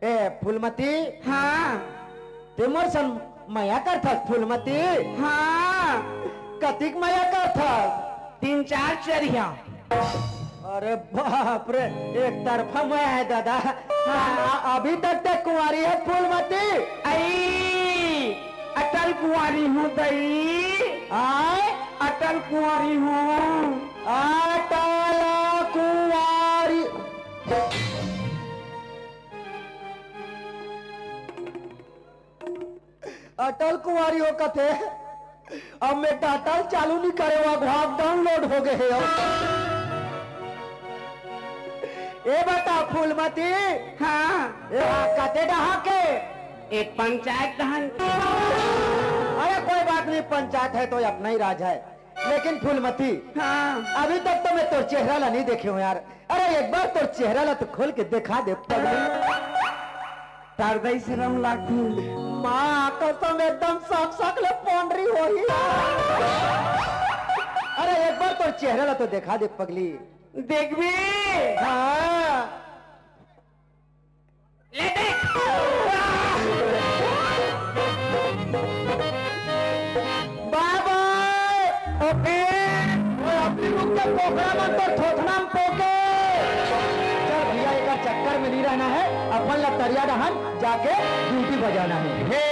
ए फूलमती। हाँ तेमर सन माया कर था फूलमती। हाँ कतिक माया कर था 3-4 चरिया। अरे बाप रे एक तरफा माया है दादा। अभी तक ते कुंवारी है फूलमती। आई अटल कुंवारी हूँ दई। आए अटल कुंवारी हूँ। अटल कुंवारी अटल कुंवारी हो कथे अब मैं टाटा चालू नहीं करे भाग डाउनलोड हो गए है। ए बता फूलमती। हाँ कते डहा के एक पंचायत दहन। अरे कोई बात अपनी पंचायत है तो अपना ही राज है। लेकिन फूलमती, हाँ अभी तक तो मैं तोर चेहरा ला नहीं देखे हूँ यार। अरे एक बार तोर चेहरा ला तो खोल के दिखा दे पगली। तारदई शरम लागी। माँ कसम एकदम साफ साफ ले पौंडरी हो ही। अरे एक बार तोर चेहरा ला तो दिखा दे पगली। देख भी हाँ ले देख। बाबा ओके अपनी रुक के पोखरा में तो ठोकना में पोके। चल भैया एक चक्कर में नहीं रहना है, अपन लतरिया रहन जाके ड्यूटी बजाना है।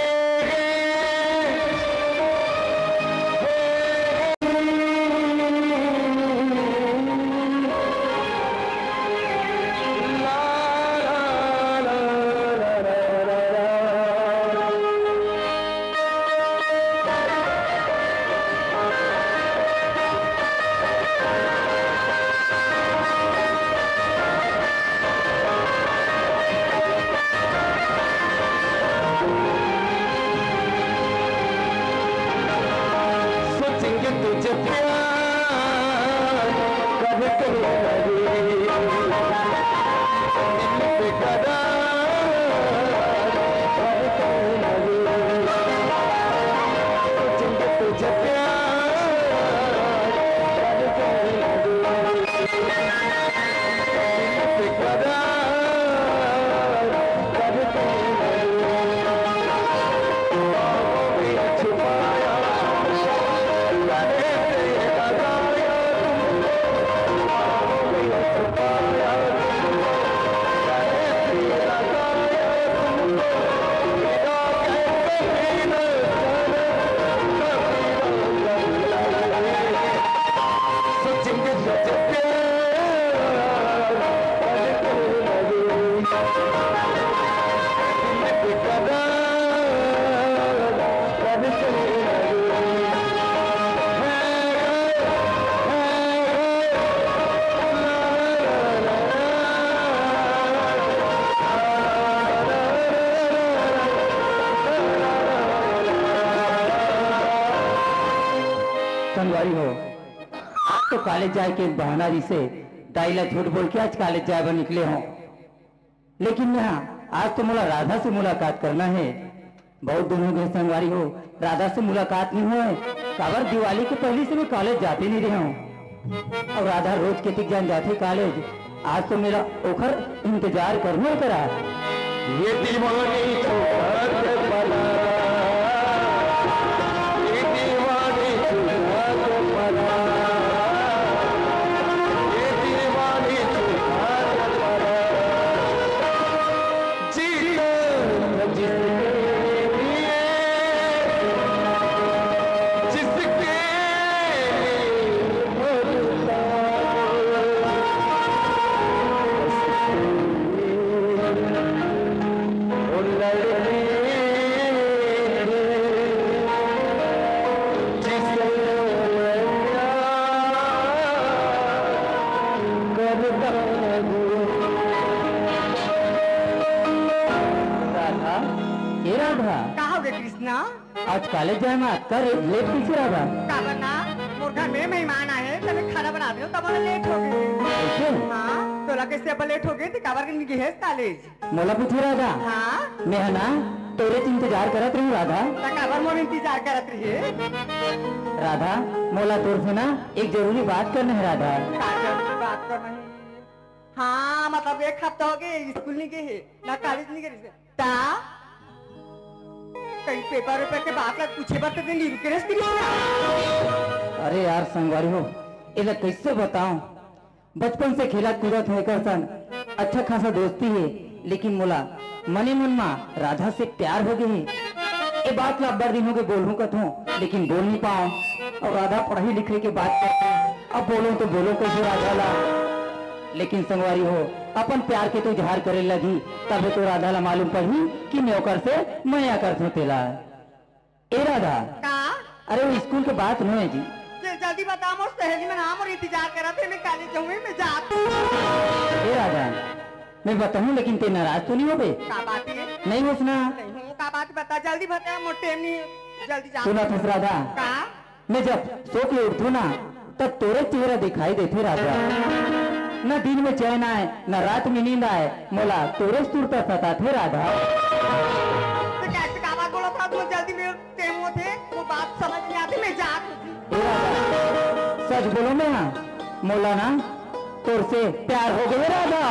संगवारी हो, आज तो कॉलेज जाए के बहाना जी से दाइला झूठ बोल के आज कॉलेज जाए निकले हो। लेकिन यहाँ आज तो मुला राधा से मुलाकात करना है। बहुत दिन हो गए संगवारी हो, राधा से मुलाकात नहीं हुए। काबर दिवाली के पहले से मैं कॉलेज जाते नहीं रहा हूँ और राधा रोज के टिक जान जाते कॉलेज। आज तो मेरा ओखर इंतजार करने करा। ये दीवानी छोड़ के पला, ये दीवानी छोड़ के पला, ये दीवानी छोड़ के पला। जीना जिसके लिए, जिसके मरता और लड़ने जिसे मैं प्यार करता हूँ। राधा, ये राधा, कहा हो गए कृष्णा? आज कॉलेज जाए मैं कर लेट पीछे राधा। का बना मोर घर में मेहमान आए, तब खाना बना दियो, तब लेट हो गए। ऐसे हाँ, तोला कैसे अब लेट हो गए? तो काबर के निकली है कॉलेज? मोला पूछे राधा। हाँ, मैं है ना तेरे से इंतजार करत रहूं राधा। तो काबर मोर इंतजार करत रही? राधा, मोला तोर से ना एक जरूरी बात करना है राधा। का जरूरी बात करना है? हाँ, मतलब एक हफ्ता हो गए स्कूल नहीं गए ना कॉलेज नहीं गए। ता कहीं पेपर वेपर के बात लग पूछे बात तो नहीं रुके रहे। अरे यार संगवारी हो, इधर कैसे बताऊं, बचपन से खेला कूदत है कर सन, अच्छा खासा दोस्ती है। लेकिन मोला मने मन में राधा से प्यार हो गई। ये बात ला बड़ दिन हो गए बोलूं कथूं, लेकिन बोल नहीं पाऊं। और राधा पढ़ी लिखे के बात करते, अब बोलो तो बोलो कैसे राधा ला। लेकिन संगवारी हो, अपन प्यार के तो इजहार करे लगी, तब तो राधा ला मालूम पड़ी कि मैं ओकर से मया कर दूं तेला। ए राधा, का अरे वो स्कूल के बात नहीं है जी। जल्दी बता, मोर सहेली में नाम और इंतजार करा थे, मैं कॉलेज जाऊंगी, मैं जाती। ए राधा, मैं बताऊं लेकिन ते नाराज तो नहीं हो बे? का बात है? नहीं होस ना? नहीं हूँ, का बात बता, जल्दी बता, मोर टाइम नहीं है। जल्दी जा। सुना था राधा, का मैं जब सो के उठू ना तब तोरे चेहरा दिखाई देते राधा। न दिन में चैन आए न रात में नींद आए, मोला तोरे सुरता सताते राधा। तो कैसे का बात बोला था? तुम जल्दी मेरे टेमो थे, वो बात समझ नहीं आती। मैं जा। ए राधा, सच बोलो मैं मोला ना तोर से प्यार हो गए राधा।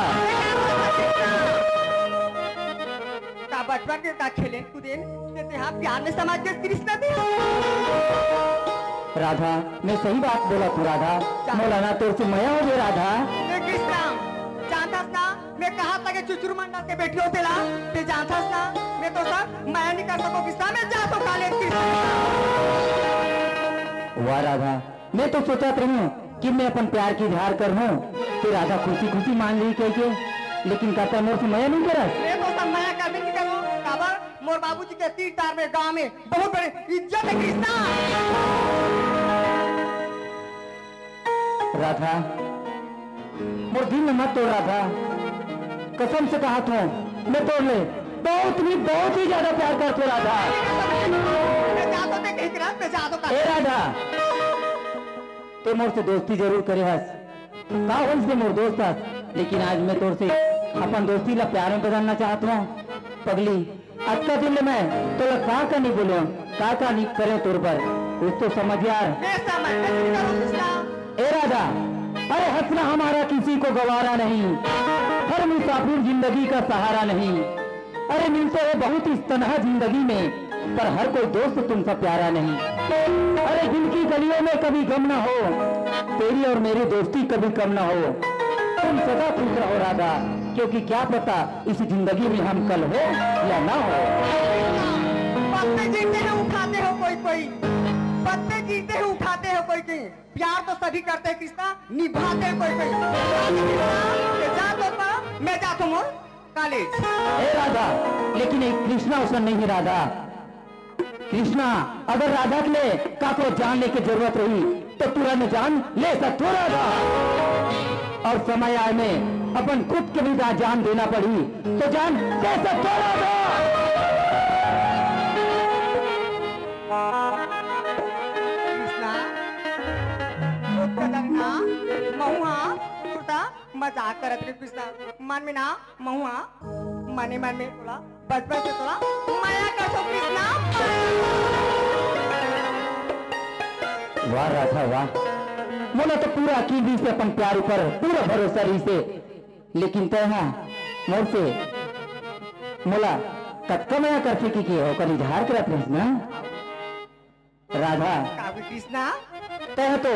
का बचपन के का खेले कूदे ते हाँ प्यार में समाज के कृष्ण थे। राधा, मैं सही बात बोला तू राधा, मोला ना तोर से मया हो गए राधा। कृष्णा जानतास ना मैं कहा था कि चुचुर मंडल के बेटी होते ला ते जानतास ना मैं तो सब मैं नहीं कर सको कृष्णा। मैं जा तो काले कृष्णा। वाह राधा, मैं तो सोचा रही कि मैं अपन प्यार की इजहार कर हूँ तो राधा खुशी खुशी मान ली कह के, लेकिन कहता मोर से मया नहीं करा। मैं तो सब मैं करने की करूँ काबर मोर बाबूजी के तीर तार में गांव में बहुत बड़ी इज्जत है कृष्णा। राधा, मोर दिल में मत तोड़ राधा, कसम से कहा था मैं तोड़ ले, बहुत ही ज्यादा प्यार करते राधा। मैं जा तो देख एक रात में जा तो ए राधा, तो मोर से दोस्ती जरूर करे हस, का हो इससे मोर दोस्त हस, लेकिन आज मैं तोर से अपन दोस्ती ला प्यार में बदलना चाहता हूँ। पगली, आज का दिन मैं तो का नहीं बोलो, का नहीं करे तोर पर, कुछ तो समझ यार। मैं समझ नहीं करूँ कृष्णा। ए राधा, अरे हंसना हमारा किसी को गवारा नहीं, हर मुसाफिर जिंदगी का सहारा नहीं। अरे मिलते हो बहुत इस तन्हा जिंदगी में, पर हर कोई दोस्त तुमसे प्यारा नहीं। अरे दिल की गलियों में कभी गम ना हो, तेरी और मेरी दोस्ती कभी कम ना हो। तुम सदा खुश रहो राधा, क्योंकि क्या पता इस जिंदगी में हम कल हो या ना हो। पत्ते जीते हैं उठाते हो कोई कोई, पत्ते जीते हैं उठाते हो कोई कोई। प्यार तो सभी करते हैं कृष्णा, निभाते हैं कोई कोई। जा तो पा, मैं जा तो मोर कॉलेज। ए राधा, लेकिन एक कृष्णा उसन नहीं है राधा। कृष्णा, अगर राधा के लिए काको जान लेके जरूरत रही तो तुरंत जान ले सकते हो राधा, और समय आए में अपन खुद के भी जान देना पड़ी तो जान दे सकते हो राधा। कृष्णा महुआ मजाक करत रे कृष्णा, मन में ना महुआ मने मन में थोड़ा बचपन से थोड़ा माया कर सो कृष्णा। वाह राधा वाह, मोला तो पूरा अकीदी से अपन प्यार ऊपर पूरा भरोसा रही से, लेकिन तय हाँ मोर से मोला कत्का मया कर सकी की होकर इजहार करत रहिस ना राधा। कृष्णा तय तो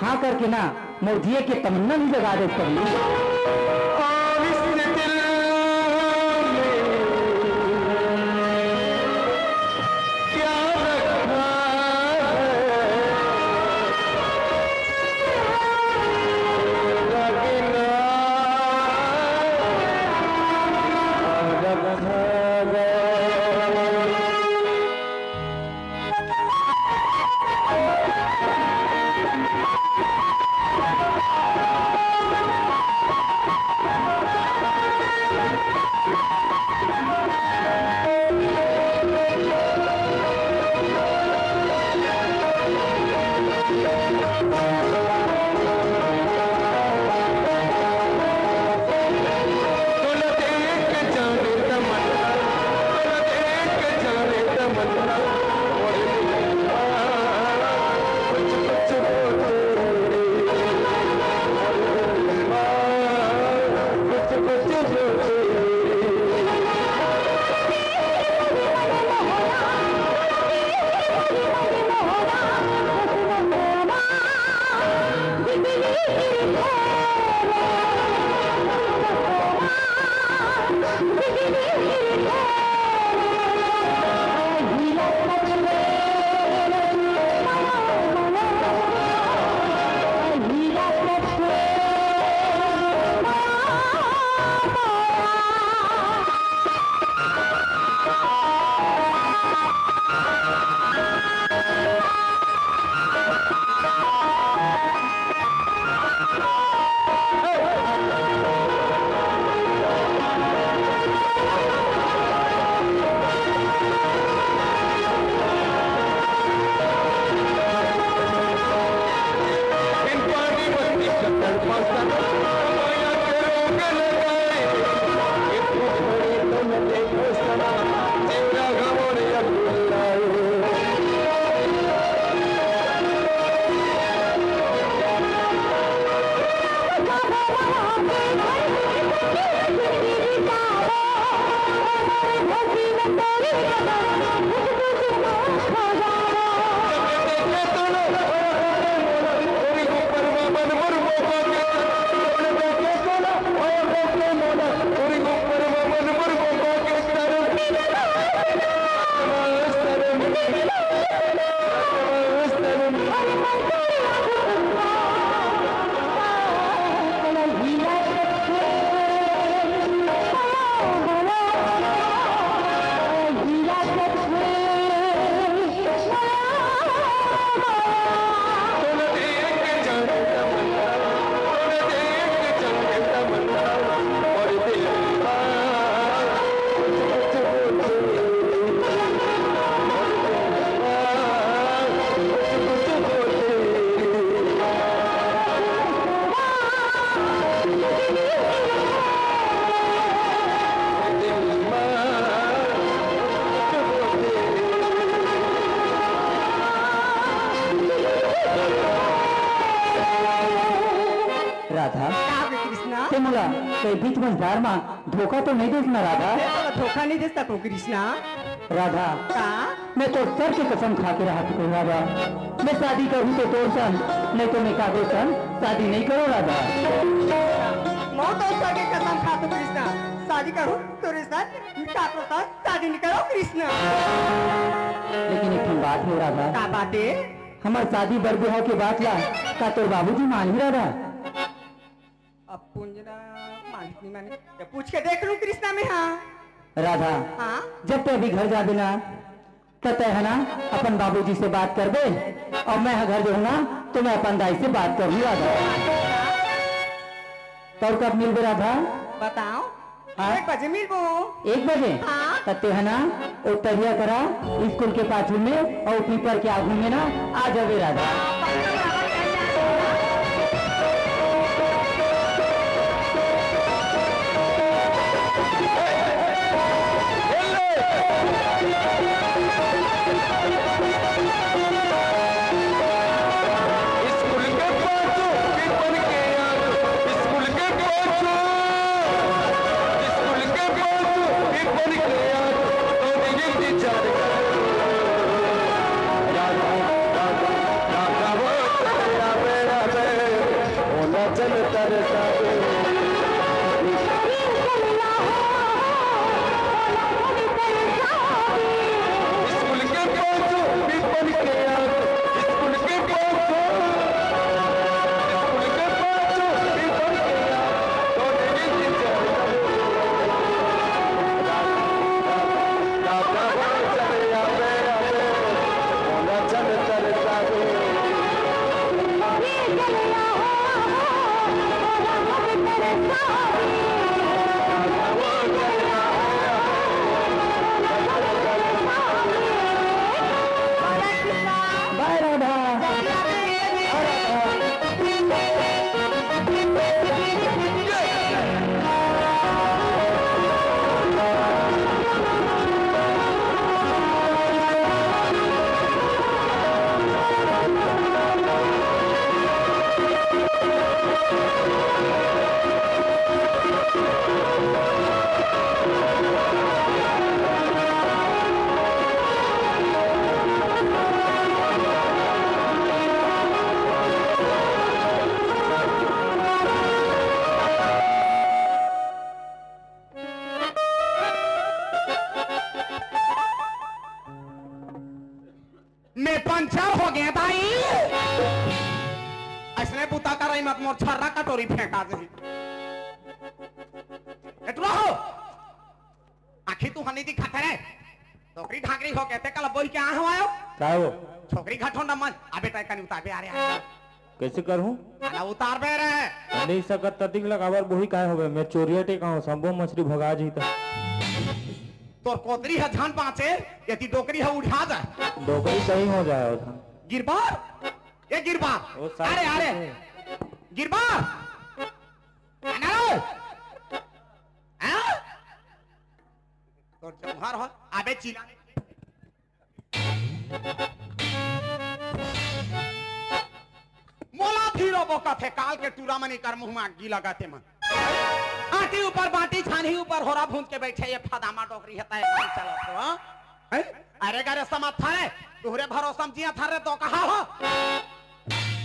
हाँ करके ना मोर दिए के तमन्ना भी जगा दे पगली। राधा का बे कृष्णा ते मोला कई बीच मझधार में धोखा तो नहीं देना राधा। धोखा नहीं दे सको कृष्णा। राधा का मैं तो सर की कसम खा के रहा हूँ राधा, मैं शादी करूँ तो तोर सन, नहीं तो मैं कागो सन शादी नहीं करो राधा। मैं तो सर की कसम खा तो कृष्णा शादी करूँ तेरे साथ काको साथ शादी नहीं करो कृष्णा। लेकिन एक बात है राधा, का बात है? हमार शादी बर ब्याह के बाद ला का तोर बाबूजी मान ही राधा। अब पुंजना मानित नहीं माने तो पूछ के देख लूं कृष्णा में। हाँ राधा हाँ जब ते अभी घर जा देना कहते है ना अपन बाबूजी से बात कर दे, और मैं घर जाऊंगा तो मैं अपन दाई से बात कर लूँ राधा। तो कब मिल गए राधा? बताओ। हाँ? 1 बजे मिलबो। 1 बजे? हाँ। कहते है ना वो तरिया करा स्कूल के पाछू में और पीपर के आगू में ना आ जावे राधा। मैं पंचर हो गया ताई ऐसने बुता कर रही मत मोर छर्रा कटोरी फेंका दे एटला हो आखी तू हनी दी खतरे छोकरी ढाकरी हो कहते कल बोई के आ हो आयो क्या हो छोकरी घाटो न मन अबे तय कनी उतार बे आ रे कैसे करूं? ना उतार बे रे नहीं सकत तदिक लगावर बोही काहे होबे, मैं चोरिया टे कहूं संभव मछली भगा जी त तोर कोतरी है धान पाचे यदि डोकरी है उठा जा डोकरी सही हो जाए उधर गिरबार ये गिरबार अरे अरे गिरबार अनारो हैं तोर जमहर हो आबे चिला मोला धीरो बोका थे काल के टूरा मनी कर मुंह में आगी लगाते मन आटी ऊपर बाटी छानी ऊपर होरा भूंज के बैठे ये फदामा डोकरी है ताए चलो तो हां अरे गरे समझ था रे तोहरे भरोसा में जिया था रे तो कहा हो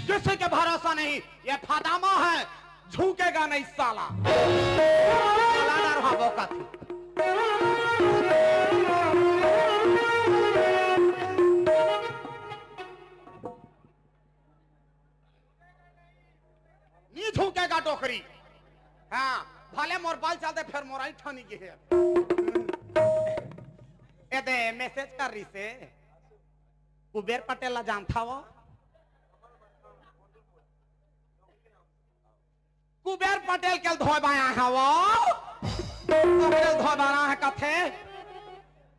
किसी के भरोसा नहीं ये फदामा है झुकेगा नहीं साला साला रहा बोका थी नहीं झुकेगा डोकरी हाँ भले मोर बाल चलते फिर मोराई ठानी के है ए दे मैसेज कर रही से कुबेर पटेल ला जानता वो कुबेर पटेल के धोए बाया है वो कुबेर धोए बाया है कथे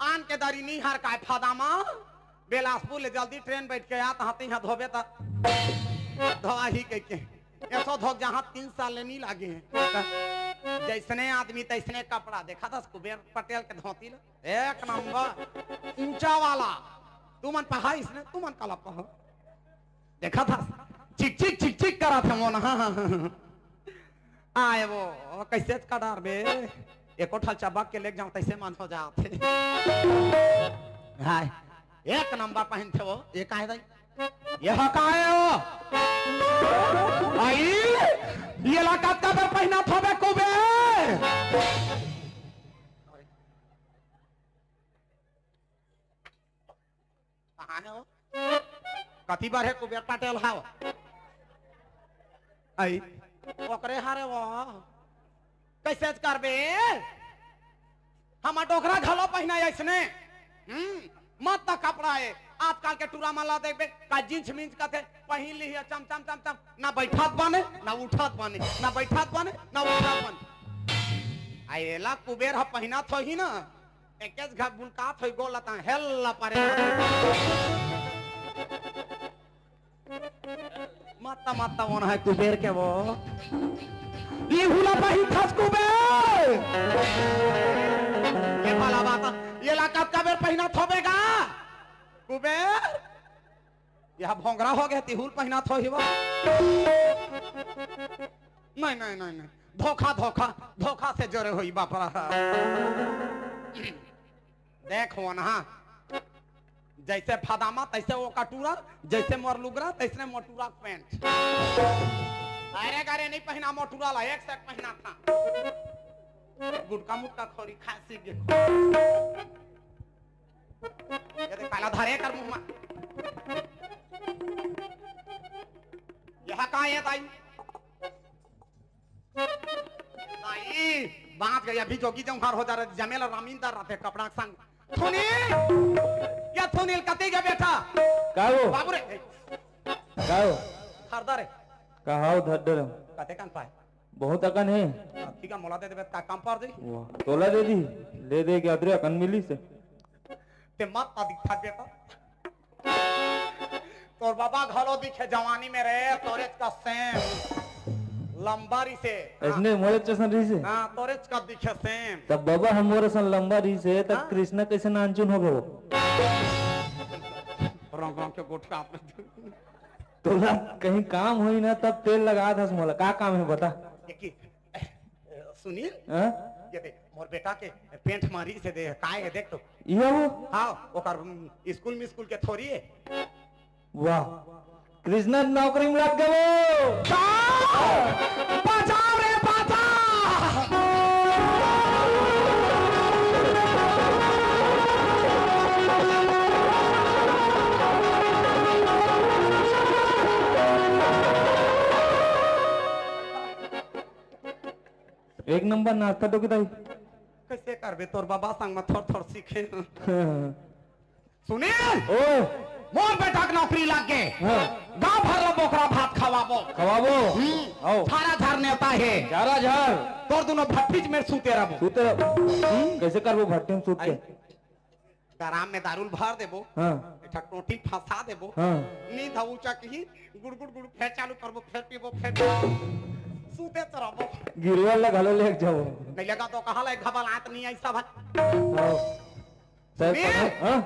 आन के दारी नहीं हर का फादामा बेलासपुर ले जल्दी ट्रेन बैठ के आ तहाते यहां धोबे त धोआ ही के ऐसा धोक जहां 3 साल नहीं लागे हैं जैसने आदमी तैसने कपड़ा देखा था कुबेर पटेल के धोती एक नंबर ऊंचा वाला तू मन पहा इसने तू मन काला पहा देखा था चिक चिक करा था वो ना आए वो कैसे का डर बे एको ठल चबक के ले जाऊं तैसे मन हो जाते हाय एक नंबर पहन थे वो ये काहे दाई यह काहे हो आई ये लाकत का पर पहना था बे कुबे कहां है वो कति बार है कुबेर पटेल हाव आई ओकरे हारे वो कैसे करबे हम डोकरा घलो पहना ऐसने मत तक कपड़ा है आजकल के टूरा माला देखबे का जींस मींस का थे पहन ली है चम चम चम चम ना बैठात बने ना उठात बने ना बैठात बने ना उठात बने आएला कुबेर ह पहना थो ही ना एकेस घा बुनका थई गोलता हेल्ला पारे माता माता वन है कुबेर के वो ये हुला बही खस कुबेर ये वाला बात ये लाकत का बेर पहना थोबेगा कुबेर यह भोंगरा हो गया तिहुल पहना थो ही वो नहीं नहीं नहीं नहीं धोखा धोखा धोखा से जोरे हुई बापरा देखो ना जैसे फादामा तैसे वो कटूरा जैसे मोरलुगरा तैसे मोटूरा पैंट अरे गारे नहीं पहना मोटूरा ला एक सेट पहना था गुटका मुटका खोरी खासी गे ये देख काला धारे कर मुंह में यह कहाँ है ताई ताई बात गई अभी जोगी जंघार हो जा रहे जमेल रामींदर रहते कपड़ा संग थुनील या थुनील कते के बेटा काओ बाबू रे काओ हरदर कहाओ धड्डर कते कान पाए बहुत अकन है ठीक है मोला दे दे का काम पर दे वाह तोला दे दी ले दे के अदरे अकन मिली से ते मत दिखा बेटा तोर बाबा घलो दिखे जवानी में रे तोरेज का सेम लंबारी से इसने मोरे चसन रही से हां तोरेज का दिखे सेम तब बाबा हमोरे सन लंबा रही से तब कृष्ण कैसे नानचुन हो गयो रंग रंग के गोठा में तोला कहीं काम हुई ना तब तेल लगा था मोला का काम है बता की सुनील हां ये देख मोर बेटा के पेंट मारी से दे काय है देख तो ये वो हां ओकर स्कूल में स्कूल के थोड़ी है वाह कृष्ण नौकरी में लग गयो बचाओ रे एक नंबर नाश्ता तो किताई कैसे करबे तोर बाबा संग में थोड़ थोड़ सीखे सुनील ओ मोर बेटा के नौकरी लग गए गांव भर लो बोकरा भात खवाबो खवाबो आओ थारा झार नेता है चारा झार तोर दोनों भट्टी में सूते रहबो सूते कैसे करबो भट्टी में सूत के गराम में दारूल भर देबो हां एठा टोटी फंसा देबो हां नींद हउचा की गुड़ गुड़ गुड़ फेर चालू करबो फेर पीबो फेर सूते तरबो गिरवा लगा लो ले जाओ नहीं लगा तो कहा ले घबल आत नहीं ऐसा भाई आओ सर हां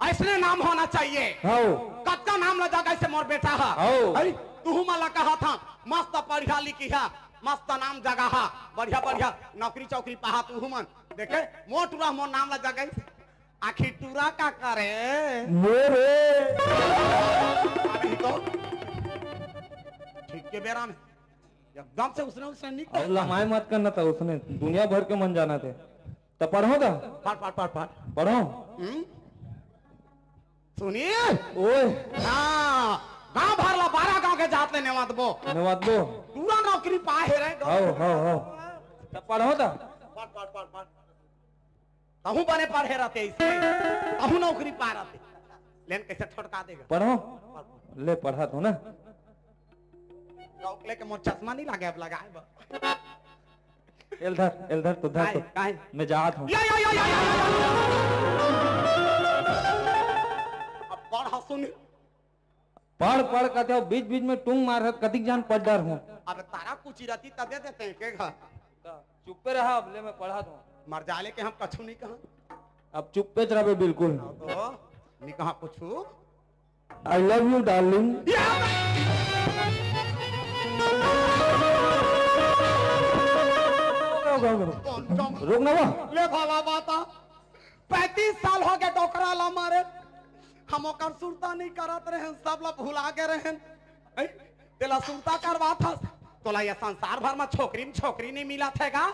ऐसने नाम होना चाहिए आओ कच्चा नाम लगा कैसे मोर बेटा है आओ तू मला कहा था मस्त पढ़ा लिखी है मस्त नाम जगह है बढ़िया बढ़िया नौकरी चौकरी पहा तू मन देखे मोर टूरा मोर नाम लगा गई आखिर टूरा का करे मोरे अभी तो ठीक के बेरा में एकदम से उसने निकल अब लमाई मत करना था उसने दुनिया भर के मन जाना थे तो पढ़ो था पढ़ पढ़ो सुनिए ओए हाँ गांव भर ला 12 गांव के जात ले नेवात बो पूरा नौकरी पाए रहे आओ तो पढ़ो था पढ़ कहूं बने पढ़े रहते इसमें कहूं नौकरी पा रहते लेकिन कैसे ठोड़का देगा पढ़ो ले पढ़ा तो ना ले के मोर चश्मा नहीं लगे अब लगाए बा एलधर तो धर तो काहे मैं जात हूं अब पढ़ सुन पढ़ कहते हो बीच बीच में टूंग मार कतिक जान पढ़ डर हूं अब तारा कुछ रहती तब दे देते हैं के घर चुप्पे रहा अब ले मैं पढ़ा दूं मर जाले के हम कछु नहीं कहा अब चुप्पे रहे बिल्कुल तो नहीं कहा कुछ आई लव यू डार्लिंग रुक ना वो ले भाला बाता 35 साल हो गए डोकरा ला मारे हम ओकर सुरता नहीं करत रहे सब ला भुला के रहे तेला सुरता करवा था तोला ये संसार भर में छोकरी नहीं मिला थे का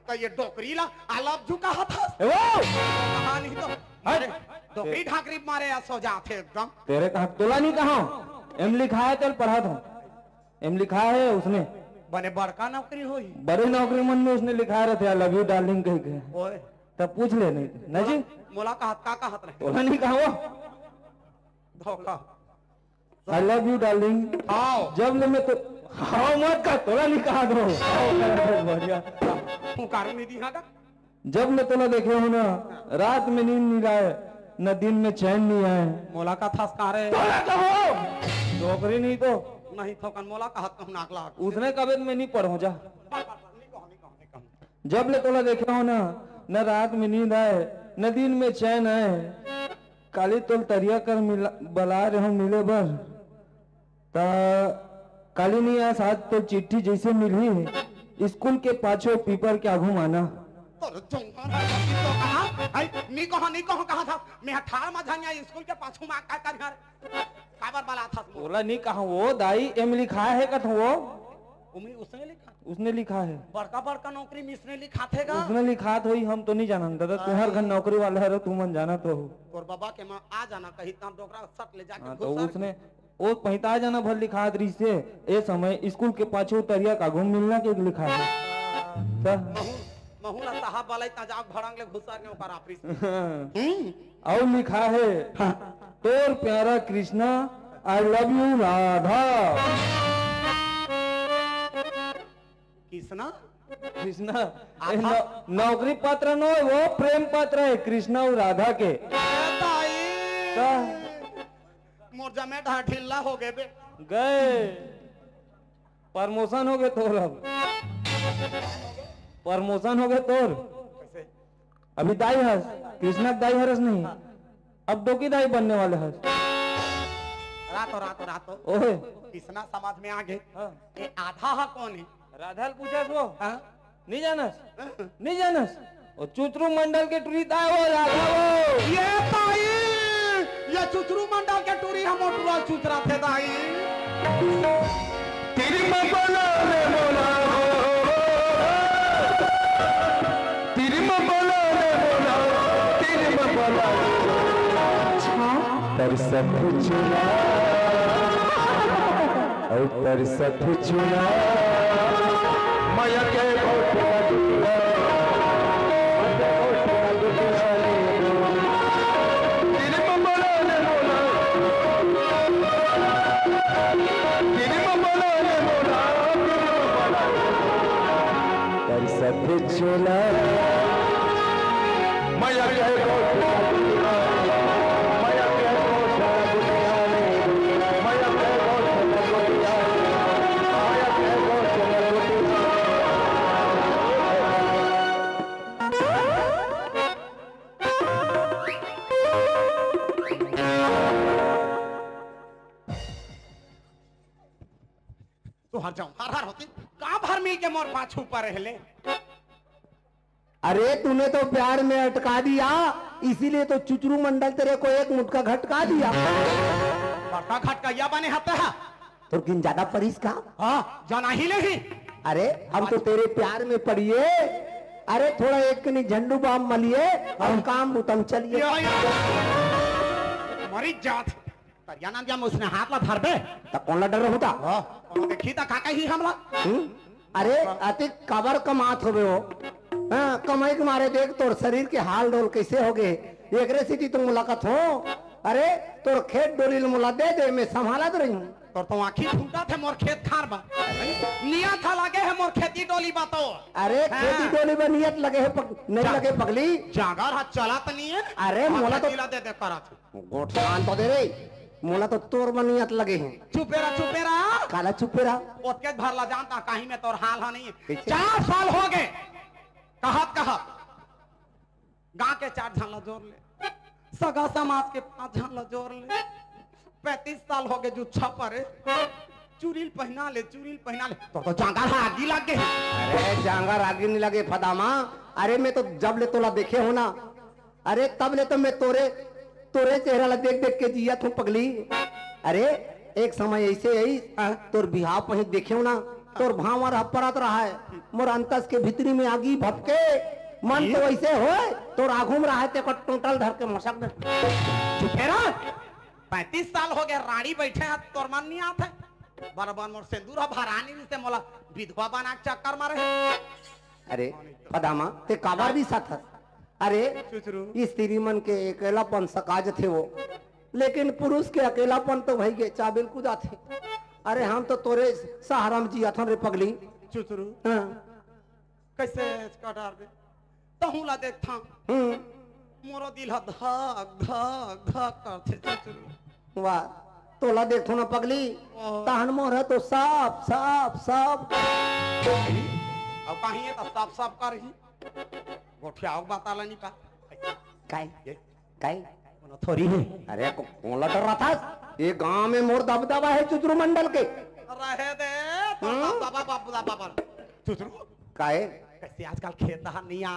तो ये डोकरी ला आलब झुका था कहानी तो अरे डोकरी ढाकरी मारे या सो जाते एकदम तेरे कहा तोला नहीं कहा एम लिखा है चल पढ़ा था एम लिखा है उसने बने बड़का नौकरी हुई बड़े नौकरी मन में उसने लिखा रहते आई लव यू डार्लिंग कह के ओए तब पूछ ले नहीं जी मोला कहत का कहत रहे तोला नहीं कहा वो धोखा आई लव यू डार्लिंग आओ जब ले मैं तो हाँ मत का तोला नहीं कहा दो बढ़िया पुकार नहीं दी का जब ले तोला देखे हो ना रात में नींद नहीं आए न दिन में चैन नहीं आए मोला का थसकारे तोला कहो नौकरी नहीं तो नहीं थोकन मोला कहत कहूं नाक लाग उसने कभी में नहीं पढ़ो जा जब ले तोला देखे हो ना न रात में नींद आए न दिन में चैन आए काली तोल तरिया कर बला रहे हो मिले बर ता काली नहीं आ साथ तो चिट्ठी जैसे मिली स्कूल के पाछो पीपर के आगू माना नहीं कहा था मैं ठार में झंगा स्कूल के पाछू में का कर काबर वाला था बोला नहीं कहा वो दाई एम लिखा है कथ वो उसने लिखा है बड़का नौकरी में इसने लिखा थे का उसने लिखा तो ही हम तो नहीं जाना दादा तुम्हार घर नौकरी वाला है तू मन जाना तो हो तोर बाबा के मां आ जाना कहीं तम डोकरा सट ले जाके तो उसने वो पहिता जाना भर लिखा दरी से ए समय स्कूल के पाछू तरिया का घूम मिलना के लिखा है महुला साहब वाला इतना जाग भड़ंग ले घुसा के ओकर ऑफिस और लिखा है तोर प्यारा Krishna I love you Radha Krishna नौकरी पत्र नो वो प्रेम पत्र है कृष्णा और राधा के मोर जमे ढिल्ला हो गए बे गए प्रमोशन हो गए तोर अब प्रमोशन हो गए तोर अभी दाई हस कृष्णा दाई हरस नहीं अब दो की दाई बनने वाले हस रातो ओए कृष्णा समाज में आ गए ये आधा हा कौन है राधा पूछा वो नहीं जानस नहीं जानस और चुतरू मंडल के टूरी दाई वो राधा वो ये ताई ये चुतरू मंडल के टूरी हम टूरा चुतरा थे दाई तेरी मबला रे मोला तेरी मबला रे मोला तेरी मबला पर सब चुना और पर सब चुना माया के सब चुना माया के माया के माया तो हर जाऊं हर होती कहां भर मिल के मोर पाछू पर रहले अरे तूने तो प्यार में अटका दिया इसीलिए तो चुचरू मंडल तेरे को एक मुटका घटका दिया बड़का घटका या बने हते है तो किन ज्यादा परिस का हां जाना ही नहीं अरे हम तो तेरे प्यार में पड़िए अरे थोड़ा एक नहीं झंडू बाम मलिए हम काम उतम चलिए मरी जात तरिया नंदिया में उसने हाथ ला धर बे तो कौन ला डर होता देखी ता काका ही हमला अरे अति कबर कमात होवे हो कमाई के मारे देख तोर शरीर के हाल डोल कैसे हो गए एक सिटी तुम मुलाकात हो अरे तोर खेत डोली मुला दे मैं संभाला तो रही हूँ तोर तो आँखी फूटा थे मोर खेत खार बा निया था लगे है मोर खेती डोली बा तो अरे खेती डोली में नियत लगे है नहीं लगे पगली जागर हाथ चला तो नहीं है अरे मोला तो दे दे करा गोट सान तो दे रे मोला तो तोर में नियत लगे हैं चुपेरा काला चुपेरा ओतके भरला जानता कहीं में तोर हाल हा नहीं 4 साल हो गए कहत गांव के 4 झाला जोड़ ले सगा समाज के 5 झाला जोड़ ले 35 साल हो गए जो छपर चूरील पहना ले तो जांगा आगी लग गए। अरे जांगर आगे नहीं लगे फदामा। अरे मैं तो जब ले तोला देखे हो ना, अरे तब ले तो मैं तोरे चेहरा ला देख देख के जिया तू पगली। अरे एक समय ऐसे आई तोर बिहाव पही देखे हो ना, तोर भाव परत रहा है मोर अंतस के भीतरी में आगी भपके मन तो वैसे हो तोर आगू में रहा है तेको टोटल धर के मशक दे। 35 साल हो गए रानी बैठे हैं तोर मन नहीं आता बराबर मोर सिंदूर भरानी से मोला विधवा बना के चक्कर मारे। अरे पदामा ते काबर भी साथ है। अरे स्त्री मन के अकेलापन सकाज थे वो, लेकिन पुरुष के अकेलापन तो भाई के चाबिल कुदा थे। अरे हम तो तोरे सहारा में जिया था रे पगली। चुचरू हाँ। कैसे कटार दे तहुला देखता मोरो दिल धक धक धक करते चुचरू। वाह तोला देखो ना पगली तहन मोर है तो साफ साफ साफ। अब कहीं तो साफ साफ कर ही गोठिया बता नहीं पा काय थोड़ी है। अरे कौन डर रहा था ये गांव में मोर दबदबा है चुचरू मंडल के। रहे दे तो बाबा चुचरू काहे कैसे आजकल खेत दहन नहीं आ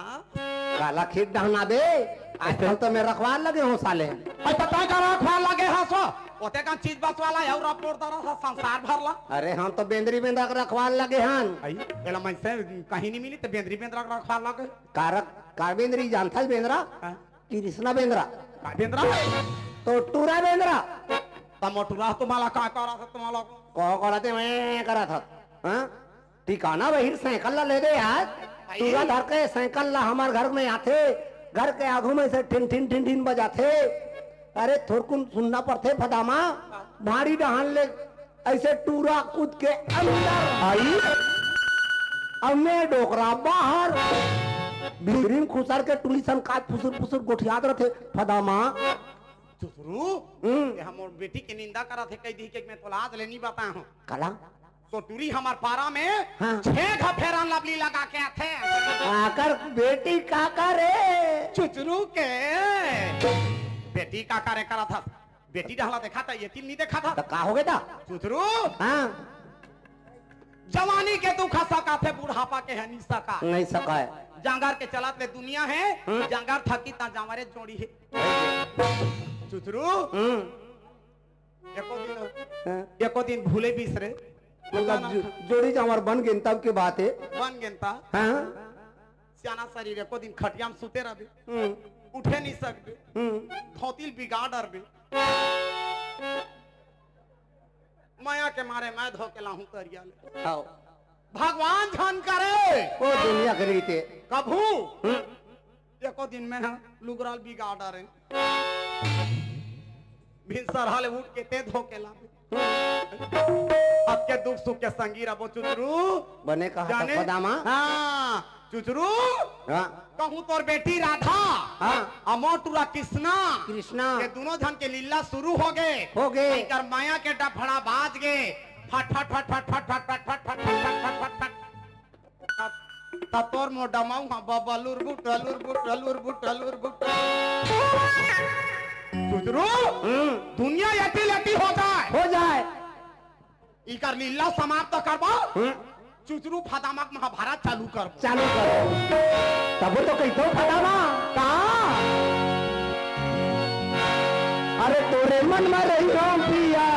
काला खेत दहना दे आजकल तो मैं रखवार लगे हूँ साले। पता का रखवार लगे हाँ सो ओते का चीज बस वाला है और रिपोर्ट दरा संसार भरला। अरे हम तो बेंद्री बेंद्रा के रखवार लगे हन। एला मैं से कहीं नहीं मिली तो बेंद्री बेंद्रा का रखवार लगे। कार बेंद्री जानता है बेंद्रा कृष्णा बेंद्रा का बेंद्रा तो टूरा बेंद्रा टमोटुरा तुम्हारा का करा था तुम्हारा को कराते मैं करा था। हाँ ठिकाना वही साइकिल ले गए यार टूरा धर के साइकिल ला हमारे घर में आते घर के आगू में से ठिन ठिन ठिन ठिन बजाते। अरे थोड़कुन सुनना पड़ते फदामा भारी डहान ले ऐसे टूरा कूद के अंदर आई अब मैं डोकरा बाहर भीतरी खुसर के टुली सन का फुसुर फुसुर गोठियात रहे फदामा। चुचरू ये हम और बेटी की निंदा करा थे कई दी के मैं तो लाज लेनी बताया हूँ कला तो टूरी हमार पारा में हाँ। 6 फेरन लवली लगा के आते आकर बेटी का करे चुचरू के बेटी का करे करा था बेटी डहला देखा था ये तिल नहीं देखा था तो का हो गया चुचरू हाँ जवानी के तू खा सका थे बुढ़ापा के है नहीं सका नहीं सका है जांगार के चलात ले दुनिया है जांगार थकी ता जावारे जोड़ी है चुचरू एको दिन भूले बिसरे जोड़ी जावर बन गए तब के बात है बन गेंता हाँ सियाना शरीर एको दिन खटिया में सुते रहे उठे नहीं सकते धोतिल बिगाड़ डरबे माया के मारे मैं धो के लाहूं करिया ले आओ भगवान धन करे वो दुनिया के रीते कभू एको दिन में ना लुगराल बिगाड़ डरे भिनसर हाले उठ के ते धो के लावे अब के दुख सुख के संगी रबो चुचरू बने कहा था पदामा। हाँ चुचरू हाँ कहूँ तोर बेटी राधा हाँ अमोटुरा कृष्णा कृष्णा के दोनों धन के लीला शुरू हो गए कर माया के डफड़ा बाज गए फट फट फट फट फट फट फट फट फट फट फट फट फट तब तोर मो डमाऊ हाँ बबलुर बुट अलुर बुट अलुर बुट अलुर बुट चुचरू दुनिया यति लती हो जाए इकर लीला समाप्त करबो चुचरू फदामक महाभारत चालू करो तब तो कही तो फदामा कहा अरे तोरे मन में रही राम पिया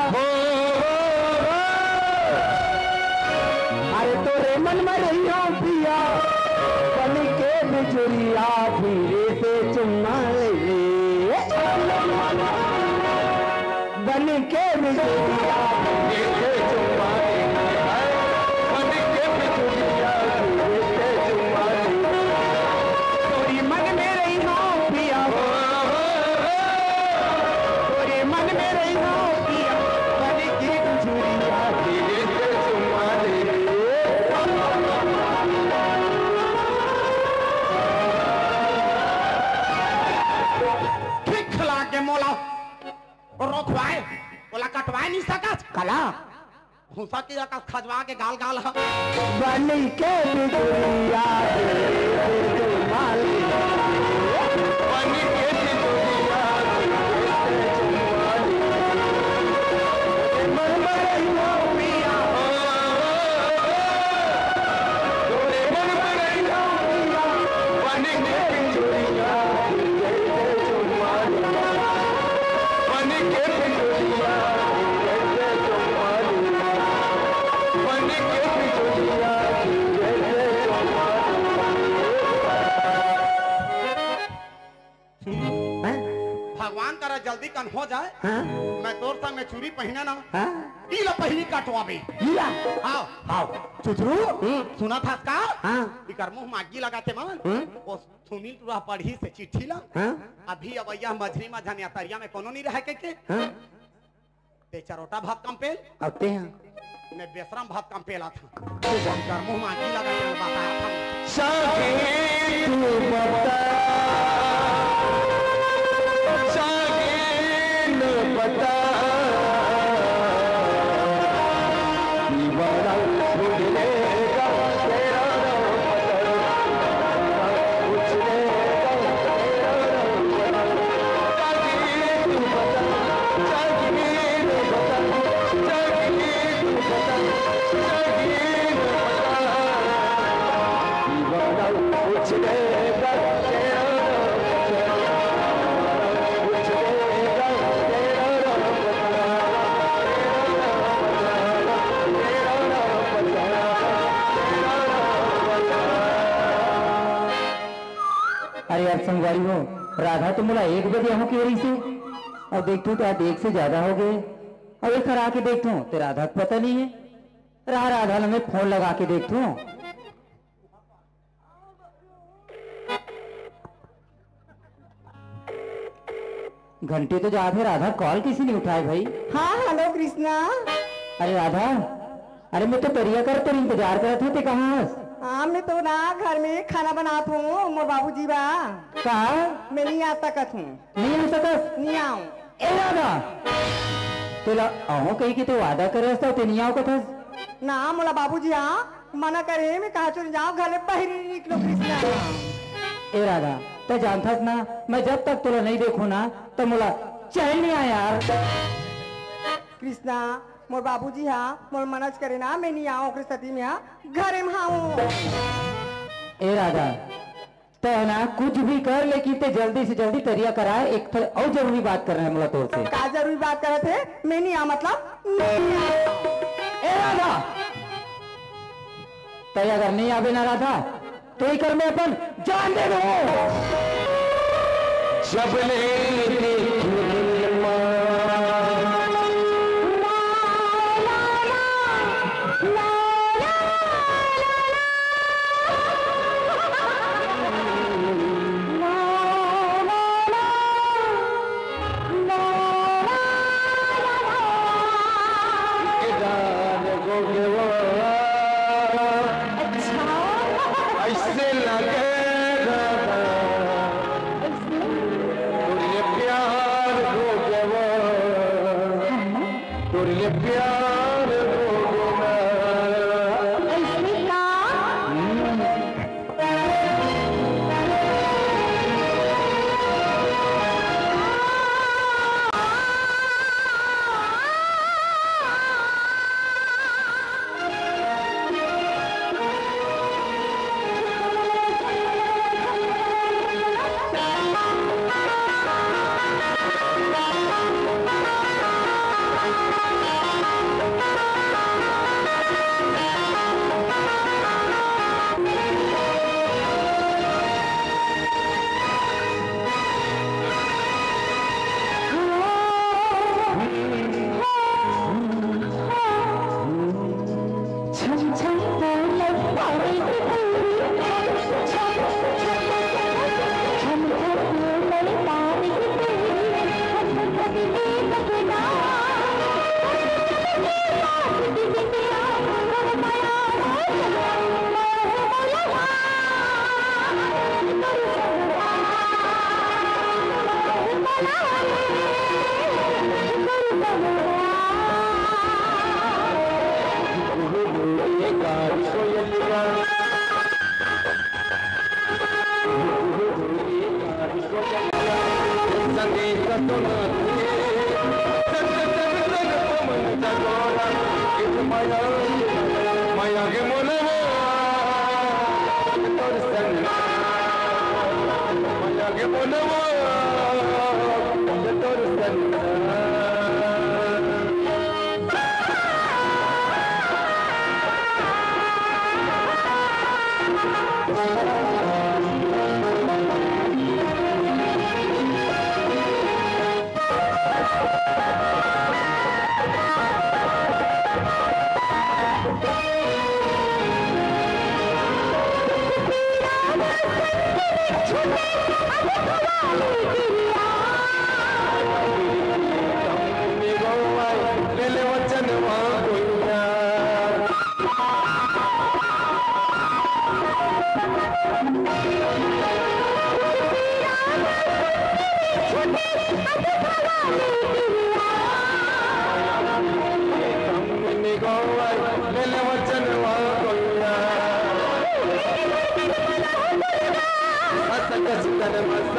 अरे तोरे मन में रही राम पिया बन के बिजुरिया धीरे से चुम्मा ले बन के बिजुरिया धीरे से चुम्मा कटवाए नहीं सकत कला भूसा की रखा खजवा के गाल गाल है बनी के बिजुरिया मन अगन हो जाए हाँ मैं तोर संग में चूड़ी पहने ना हाँ ई ला पहली कटवाबे लिया आओ आओ चुचरू सुना था का हाँ इकर मुंह मागी लगाते मन ओ सुनील तुरा पढ़ी से चिट्ठी ला हाँ अभी अबैया मझरी में झनिया तरिया में कोनो नहीं रह के हाँ ते चरोटा भात कम पेल आते हैं ने बेसरम भात कम पेला था इकर मुंह मागी लगा के बताया था सागे तू बता सागे न बता दीवाना छुड़ेगा तेरा अरे यार संगवारी हो राधा तो मोला 1 बजे हो की रही से और देखतू तो आज 1 से ज्यादा हो गए और एक आके देखतू तो राधा को पता नहीं है राधा ने मैं फोन लगा के देखतू घंटे तो जा थे राधा कॉल किसी ने उठाए भाई। हाँ हेलो कृष्णा। अरे राधा अरे मैं तो तरिया कर तेरा इंतजार कर रहा था ते कहाँ हाँ मैं तो ना घर में खाना बनात हूँ मोर बाबूजी बा कहा मैं नहीं आ सकत हूँ नहीं आ सकत नहीं आऊँ ए राधा तेला अहो कही कि तू वादा करे तो ते नहीं आओ कथस ना मोला बाबूजी हाँ मना करे मैं कहा चल जाओ घर बाहर निकलो कृष्णा। ए राधा तो जानता ना मैं जब तक तुला नहीं देखू ना तो मोला चैन नहीं आया यार। कृष्णा मोर बाबूजी हाँ मोर मनज करे ना मैं नहीं आऊँ ओकरे सती में हाँ घरे में आऊँ। ए राधा तो ना कुछ भी कर लेकिन ते जल्दी से जल्दी तरिया कराए एक तो और जरूरी बात कर रहे हैं मोला तोर से। का जरूरी बात कर रहे थे मैं नहीं आ मतलब नहीं आ। ए राधा तो अगर नहीं आवे ना राधा तो ही कर मैं अपन जान दे दो जब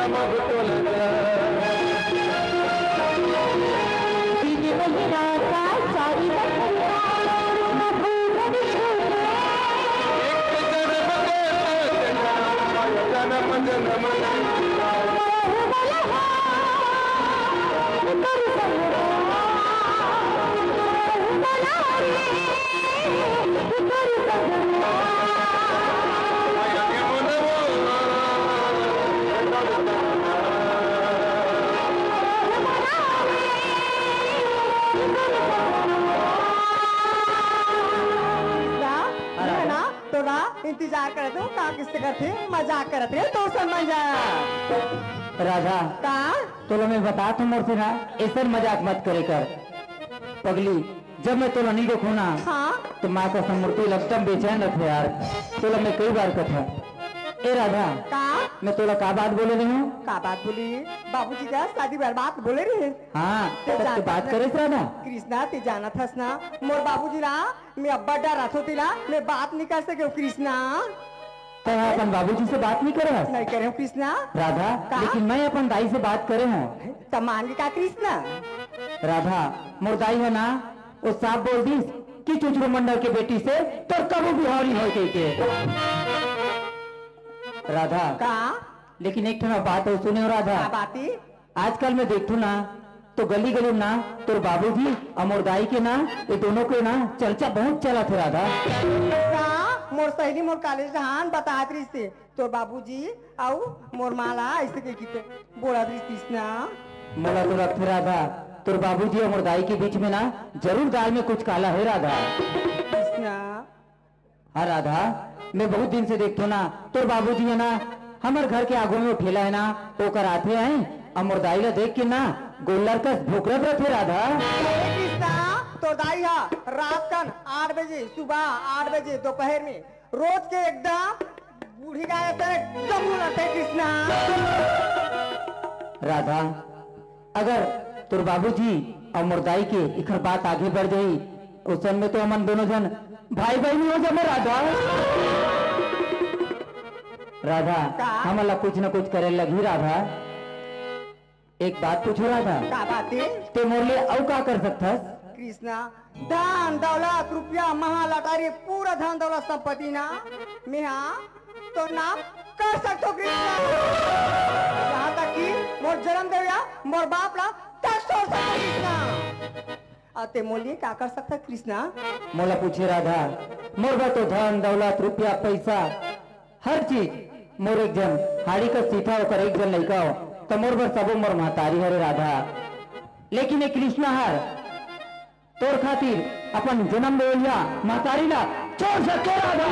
जन्म तोला इंतजार करते हो का किससे करते मजाक करते हो तो समझ राधा का तोला मैं बता तू मोर से ना ऐसा मजाक मत करे कर पगली। जब मैं तोला नहीं देखू ना हाँ तो माँ का समूर्ति लगता बेचैन रखे यार। तोला मैं कई बार कथा ए राधा का मैं तोला का बात बोले रही हूँ का बात बोली बाबूजी का शादी बर्बाद बोले रहे हाँ तो बात करे राधा कृष्णा ते जाना थस ना मोर बाबूजी ला मैं अब्बा डर रथो तिला मैं बात नहीं कर सके कृष्णा तो अपन बाबूजी से बात नहीं करे नहीं करे हूँ कृष्णा राधा लेकिन मैं अपन दाई से बात करे हूँ तो मांगे का कृष्णा राधा मोर दाई है ना वो साफ बोल दी कि चुचरो मंडल के बेटी से तो कबू बिहारी हो के राधा का लेकिन एक ठना बात है सुने राधा बाती आजकल मैं देखू ना तो गली गली ना तोर बाबूजी और मोर दाई के ना ये दोनों के ना चर्चा बहुत चला थे राधा मोर सहेली मोर कॉलेज जहान बता से तोर बाबूजी आउ मोर माला ऐसे के किते बोला कृष्णा मोला तो रख राधा तोर बाबूजी और मोर दाई के बीच में ना जरूर दाल में कुछ काला है राधा कृष्णा। हाँ राधा मैं बहुत दिन से देखता ना तोर बाबूजी है ना हमारे घर के आगू में ठेला है ना वो कराते हैं और मोर दाई ला देख के ना गोल्लर का भूखरत रहते राधा कृष्णा तो दाई हा रात कन 8 बजे सुबह 8 बजे दोपहर में रोज के एकदम बूढ़ी गाय एकदम रहते कृष्णा। राधा अगर तोर बाबूजी और मोर दाई के इखर बात आगे बढ़ गई उस समय तो हम दोनों जन भाई बहनी हो जाए राधा राधा हमारा कुछ न कुछ करे लगी राधा। एक बात पूछो राधा का बात है तो मोर लिए औ का कर सकता कृष्णा धन दौलत रुपया महालटारी पूरा धन दौलत संपत्ति ना मैं तो नाम कर सकते हो कृष्णा। यहाँ तक कि मोर जन्म देविया मोर बाप ला तक छोड़ सकते कृष्णा। अते मोलिए क्या कर सकता कृष्णा मोला पूछे राधा मोर बा तो धन दौलत रुपया पैसा हर चीज मोर एक जन हाड़ी का सीधा होकर एक जन लड़का हो तो मोर बर सबो मोर महतारी हरे राधा लेकिन एक कृष्णा हर तोर खातिर अपन जन्म देवलिया महतारी ला छोड़ सके राधा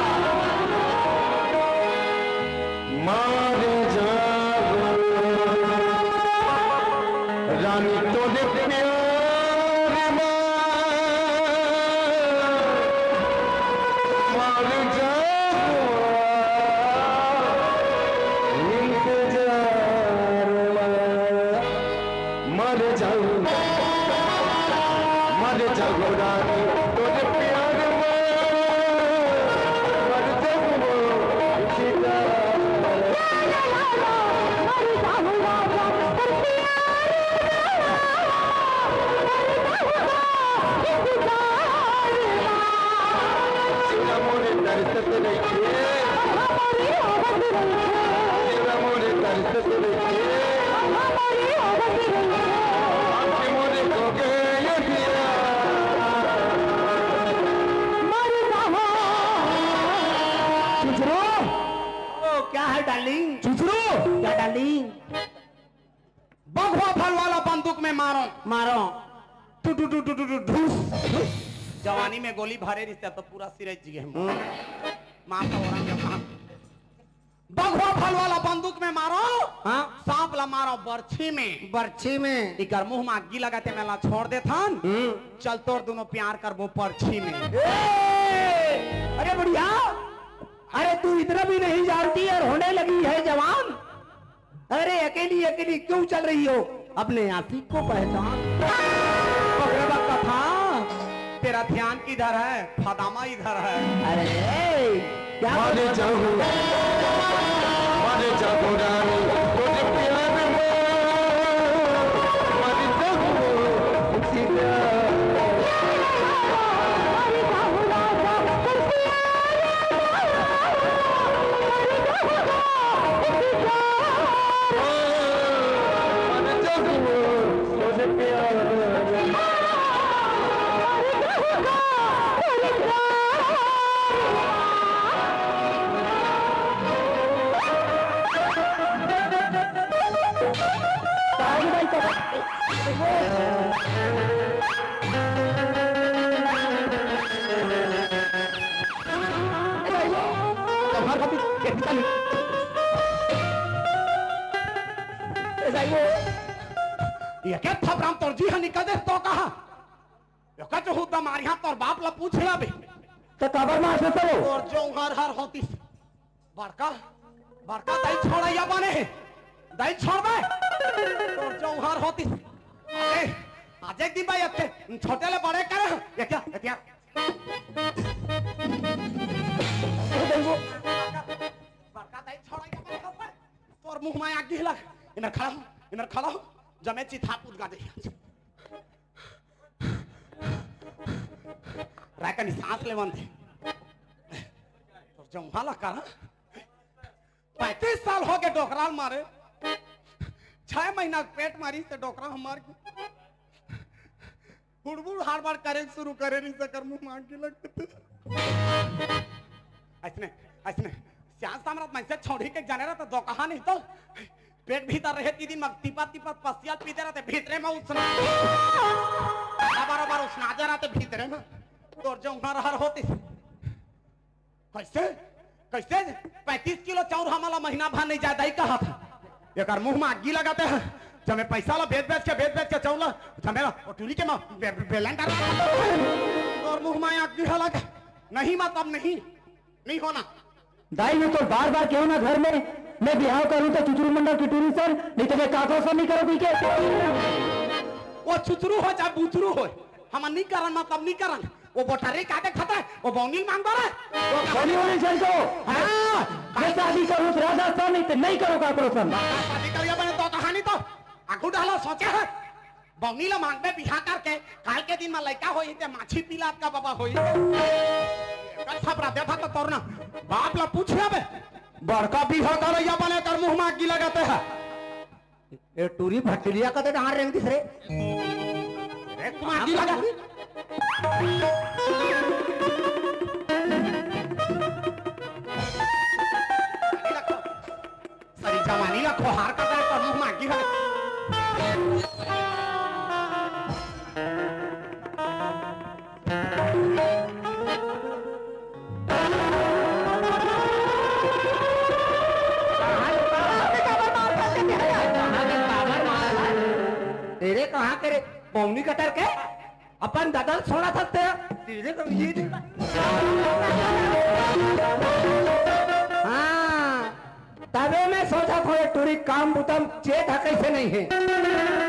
मारे जागो रानी तो जवानी में गोली भरे रिश्ता तो पूरा सिर जिगे माँ का बगवा फल वाला बंदूक में मारो हाँ सांप ला मारो बर्छी में इकर मुंह में आगी लगाते मेला छोड़ दे थान चल तोड़ दोनों प्यार कर वो पर्ची में। अरे बढ़िया अरे तू इतना भी नहीं जानती और होने लगी है जवान। अरे अकेली अकेली क्यों चल रही हो अपने आशिक को पहचान कथा तेरा ध्यान किधर है फदामा इधर है। अरे क्या मारे जाओ रानी तुझे प्यार होती ये चल ऐसा ही वो ये क्या थपराम तोर जी हनी कदे तो कहा यो का जो हुदा मार यहां तोर बाप ला पूछ ले बे तो कबर में आसे चलो और जो हर हर होती बड़का बड़का दाई छोड़ा या बने दाई छोड़ बे और जो हर होती अरे आज एक दिन भाई अच्छे छोटे ले बड़े करे ये क्या बड़का दाई छोड़ा या बने तोर मुंह में आग गिला इधर खड़ा हो जमे चिथा पूछ गा दे राकनी सांस ले बंद तो जो वाला कर 35 साल हो गए डोकराल मारे 6 महीना पेट मारी से डोकरा हमार बुड़बुड़ हार बार करे शुरू करे नहीं सकर मुंह मांग के लगते ऐसने श्याम सम्राट में से छोड़ी के जाने रहा तो दो कहा नहीं तो पेट भीतर रहे 3 दिन मग टिपा पसियाल पीते रहते भीतरे में उसना बार उसना जा रहते भीतरे में तो जो हर होती कैसे 35 किलो चाउर हमारा महीना भर नहीं जाता ही कहा था एक मुंह में आगी लगाते हैं जब मैं पैसा ला बेच के चाउर जब मेरा टूरी के बेलन कर और मुंह में आगी लगा नहीं मतलब नहीं होना दाई ने तो बार बार क्यों ना घर में मैं बिहाव करूं तो चुचुरू मंडल की टूरी सर नहीं तो मैं काको सर नहीं करोगी क्या वो चुचुरू हो चाहे बुचरू हो हम नहीं करन मतलब नहीं करन वो बोटारी काटे खाता है वो बोनिल मांग रहा है वो बोनी होनी चाहिए तो हां मैं शादी करूं राजा सर नहीं तो नहीं करो काको सर शादी करिया बने तो कहानी तो आगू डाला सोचे है बोनीला मांग में बिहा करके काल के दिन में लड़का होई ते माछी पिलात का बाबा होई कथा पर देखा तो तोरना बाप ला पूछ बे बड़का बिहा करैया बने कर मुंह में आग लगाते हैं ये टूरी भटलिया का तो डांर रेंग दिस रे एक में आग लगा सारी जवानी ला खोहार का कर मुंह में आग लगा तेरे कहाँ करे पौनी कटर के अपन ददल छोड़ा सकते हैं तेरे को ये हाँ तबे मैं सोचा थोड़े टूरी काम बुतम चेत कैसे नहीं है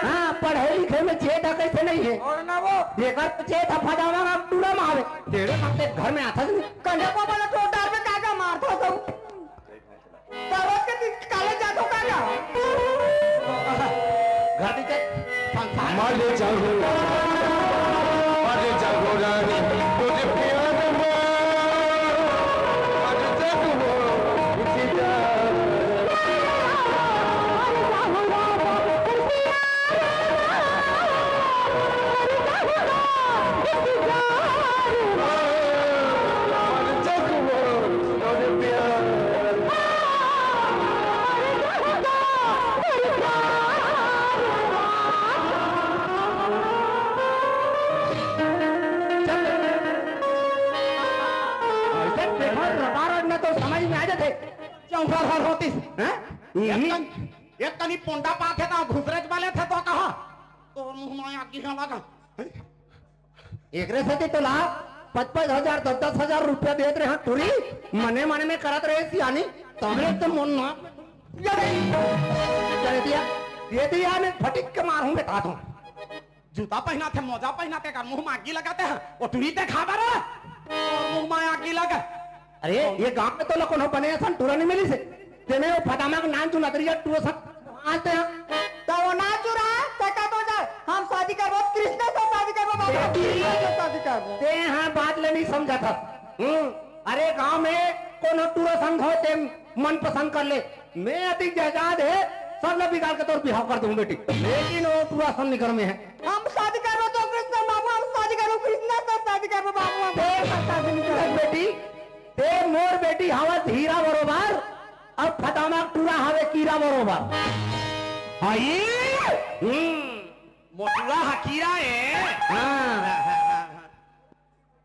हाँ पढ़े लिखे में चेत कैसे नहीं है और ना वो देखा चेत फजावा का टूरा मारे तेरे अपने घर में आता नहीं कंधे को बोला तो डाल में काका मारता तो तब के काले जातो काका घर नीचे माले जागो रानी तुझे प्यार में माले जागो इसी हर होती एक कनी पोंडा पाथे था घुसरेज वाले थे तो कहा तो मुंह में आग लगा एक से तो ला 55,000 10,000 रुपया देते रहे टूरी मने मने में करत रहे सियानी तमरे तो मन ना ये दिया मैं फटिक के मारूं बेटा तो जूता पहना थे मोजा पहना थे कर मुंह में आग लगाते हैं वो टूरी ते खा बार मुंह में आग लगा अरे ये गांव में तो लोग बने सन टूरा नहीं मिली से तेने वो फटामा का नाम चुना तरी टूरा सब आते हैं तो वो ना चुरा सका तो जा हम शादी करबो कृष्ण से शादी करबो बाबा शादी करबो ते हां बात ले नहीं समझा था अरे गांव में कोनो टूरा संग हो ते मन पसंद कर ले मैं अधिक जायदाद है सब लोग बिगाड़ के तौर बिहाव कर दूं बेटी लेकिन वो टूरा संग निकर में है हम शादी करबो तो कृष्ण बाबू हम शादी करबो कृष्ण से शादी करबो बाबू हम शादी नहीं करबो बेटी ते मोर बेटी हवत हीरा बरोबर अब फटामा टूरा हवे कीरा बरोबर आई मोटुरा हकीरा है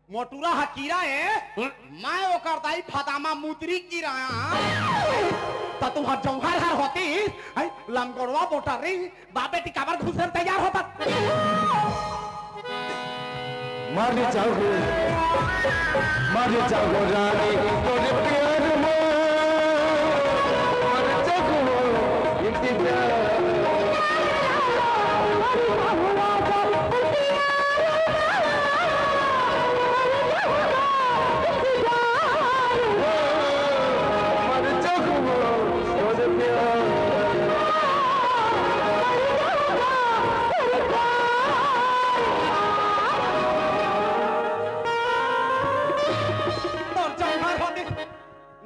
मोटूरा हकीरा है मैं ओकर दाई फदामा मुतरी की रहा तो तुम जौहर हर होती लंगोड़वा बोटरी बाबे टिकावर घुसर तैयार होता मारी चाहो रानी तोरे प्यार में मारी चाहो इंतजार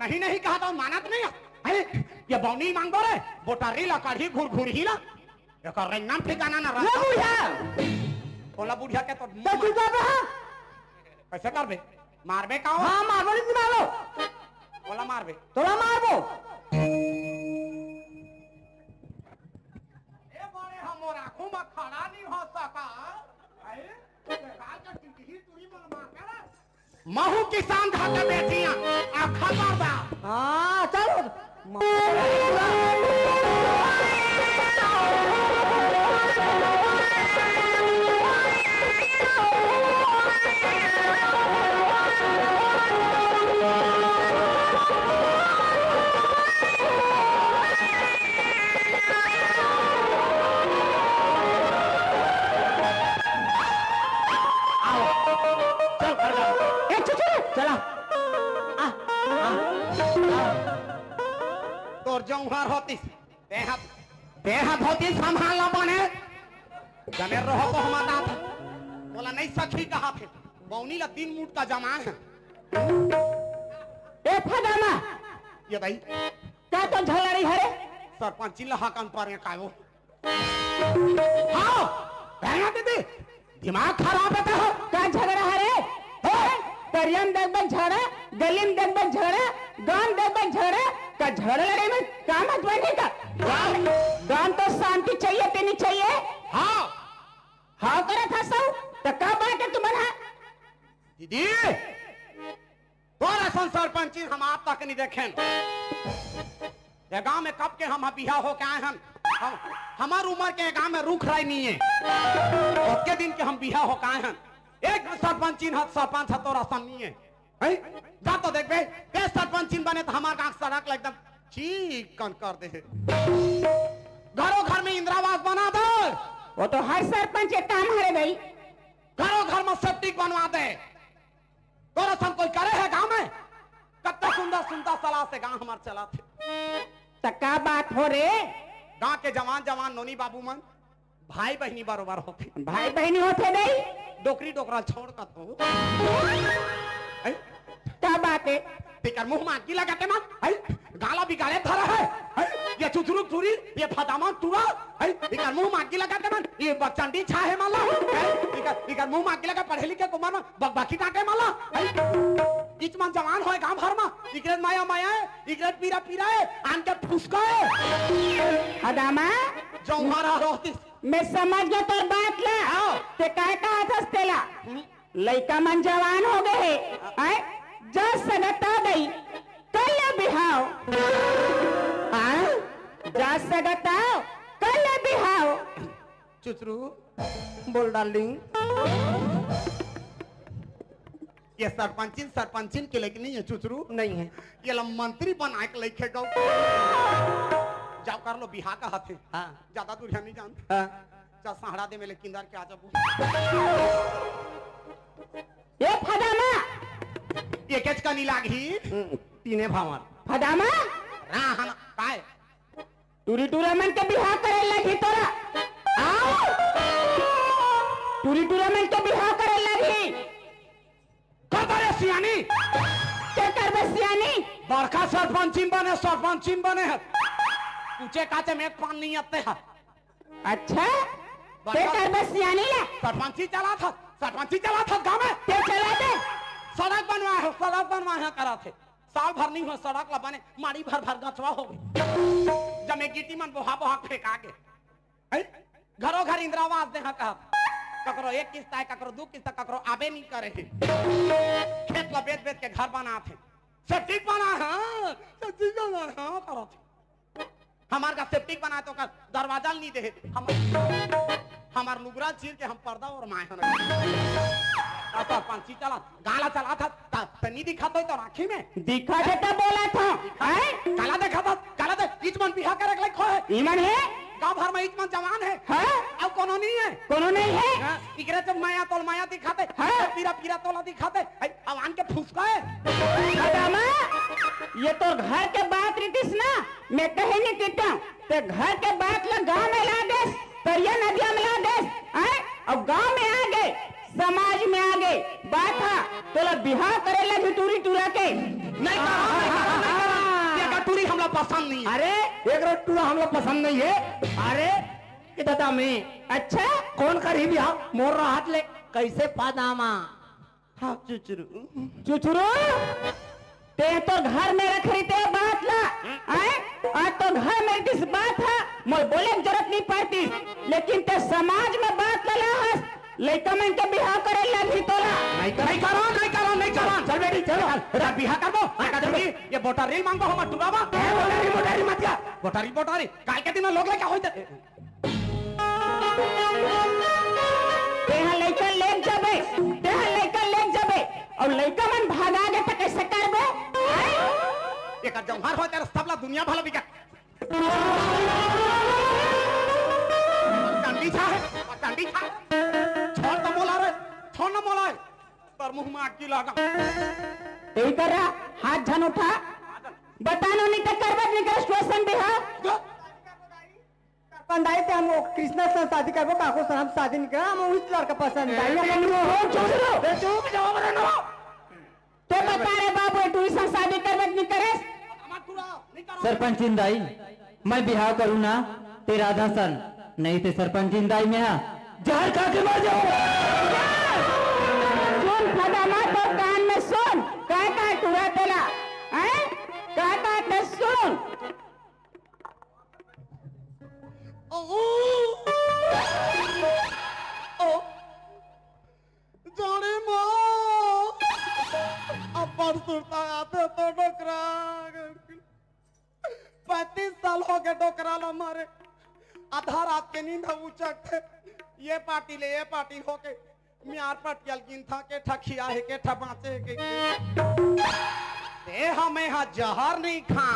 नहीं नहीं कहा तो मानत नहीं है ये बौनी मांगो रे बोटारी ला काढ़ी घुर घुर ही ला एक रंगनाम ठिकाना ना रहा बुढ़िया बोला बुढ़िया के तो तू जा रहा कैसे करबे मारबे का हां मारो नहीं मारो बोला मारबे तोला मारबो ए बड़े हमर आंखों में खड़ा नहीं हो सका काल का टिटही तुरी मन मार के महू किसान घाटे बेटियां आखा मारदा हां चलो तोर जौहर होती देहा होती संभाल बने जने रहो को हम दात बोला नहीं सखी कहा थे बौनी ला 3 मूठ का जमा है ए फदामा ये भाई क्या तो झगड़ा रही है सरपंच लहा कान पर कायो हां बहना दीदी दिमाग खराब है हो क्या झगड़ा है रे करियम देखबन झगड़ा गलीम देखबन झगड़ा गांव देखबन झगड़ा का झगड़ा लड़ाई में काम मत बने का गांव तो शांति चाहिए तेनी चाहिए हाँ हाँ करे था सब तो का बात है तुम्हारा दीदी तोरा सरपंच हम आप तक नहीं देखें ये गांव में कब के हम बिहा हो के आए हैं हमार उम्र के गांव में रुख रही नहीं है उसके दिन के हम बिहा हो के आए हैं एक सरपंच सरपंच है तोरा सामने है जा तो देख बे सरपंच बने तो हमारे गांव सड़क एकदम चिकन कर दे घरों घर में इंदिरावास बना दे वो तो हर सरपंच के काम है भाई घरों घर में सेप्टिक बनवा दे तोरा सन कोई करे है गांव में कत्ता सुंदर सुंदर सलाह से गांव हमार चला थे तका बात हो रे गांव के जवान जवान नोनी बाबू मन भाई बहनी बरोबर होते भाई बहनी होते नहीं डोकरी डोकरा छोड़ कर तो क्या बात है तेकर मुंह में आगी लगाते ना गाला बिगाड़े धरा है ये चुचुरुक चुरी ये फदामा टूरा तेकर मुंह में आगी लगाते ना ये बचंडी छा है माला तेकर मुंह में आगी लगा पढ़े लिखे कुमार में बकबकी काटे माला इच मन जवान होए गांव भर में इकरे माया माया इकरे पीरा पीरा है आन के फुसका है फदामा जौहरा रोहती मैं समझ गया तेरी बात ले ते काय कहा था तेला लड़का मन जवान हो गए हैं जा सगता गई कल बिहाव जा सगता कल बिहाव चुचरू बोल डार्लिंग ये सरपंचिन के लेके नहीं है चुचरू नहीं है ये ला मंत्री बना के लेके गौ जाओ कर लो बिहार का हाथ है हाँ ज्यादा दूर नहीं जान हाँ चल सहारा दे मेरे किंदार के आ जाबू ये फदामा ये केच का नी लागी तीने भावर फदामा राहन काय टूरी टूर्नामेंट के बिहार करे लगी तोरा आओ टूरी टूर्नामेंट के बिहार करे लगी करे सियानी क्या करबे सियानी बड़का सरपंचिन बने है पूछे काचे में पान नहीं आते हैं अच्छा क्या करबे सियानी ले सरपंची चला था गाँव में क्या चला दे सड़क बनवा है करा थे साल भर नहीं हो सड़क ला बने मारी भर भर गचवा हो गई जब मैं गिट्टी मन बोहा फेंका के घरों घर इंदिरावास दे कहा ककरो एक किस्त है, ककरो दो किस्त, ककरो आबे नहीं करे है। खेत ला बेच बेच के घर बना थे, सेप्टिक बना है, सेप्टिक बना है करो थे। हमार का सेप्टिक बना तो का दरवाजा नहीं दे, हमार लुगरा चीर के हम पर्दा और माए हन। ऐसा पंछी चला गाला चला था तनी दिखा तो आँखी में दिखा देता बोला था, काला देखा था, काला दे इजमन बिहा करे लायक है, ईमान है गांव भर में इजमन जवान है, अब कोनो नहीं है, कोनो नहीं है। इकरे जब माया तोल माया दिखाते, पीरा पीरा तोला दिखाते, अवान के फुसका है। दामा ये तो घर के बात रीतिस ना, मैं कहे नहीं कहता ते घर के बात ला गांव में ला दे, तरिया नदिया में ला दे, अब गांव में आ गए, समाज में आ गए, बात था तोला बिहार करे लगी टूरी टूरा के नहीं कहा टूरी हम लोग पसंद नहीं है। अरे एक रोज टूरा हम लोग पसंद नहीं है। अरे कि दादा मैं अच्छा कौन करी भी हाँ मोर रहा हाथ ले कैसे पादामा हाँ चुचरू चुचुरू ते तो घर में रख रही ते बात ला, आज तो घर में किस बात है मोल बोले की जरूरत नहीं पड़ती, लेकिन ते समाज में बात ला हस लड़का मन के बिहार करे लगी तोला नहीं करो चल बेटी चलो बिहार करबो ये बोटारी मांगो हम टुराबा बोटारी मत जा बोटारी काल के दिन लोग लेके होइते तेहा लड़का ले जाबे और लड़का मन भागा गे त कैसे करबो एक जौहर हो तेरा सबला दुनिया भला बिका चंडी छा छोड़ न मोला पर मुंह में आग की लगा यही कर रहा हाथ झन उठा बतानो नहीं तो करबा नहीं कर स्टेशन बिहार पंडाई थे हम कृष्णा से शादी करबो काको से हम शादी नहीं करा हम उस लड़का पसंद आई चुप जाओ बरनो तो बता रे बाबू तू इस शादी करबा नहीं करे सरपंच इंदाई मैं बिहार करूँ ना ते राधा सन नहीं ते सरपंच इंदाई में हाँ जहर खा के मर जाओ। सुन फदामा तो कान में सुन का टूरा तेला का ते सुन जाने माँ अपन सुरता आते तो डोकरा 35 साल हो गए डोकरा ला मारे आधा रात के नींद उचक थे ये पार्टी ले ये पार्टी हो के म्यार पटियल गिन था के ठखिया है के ठबाचे के दे हमें हाँ जहर नहीं खा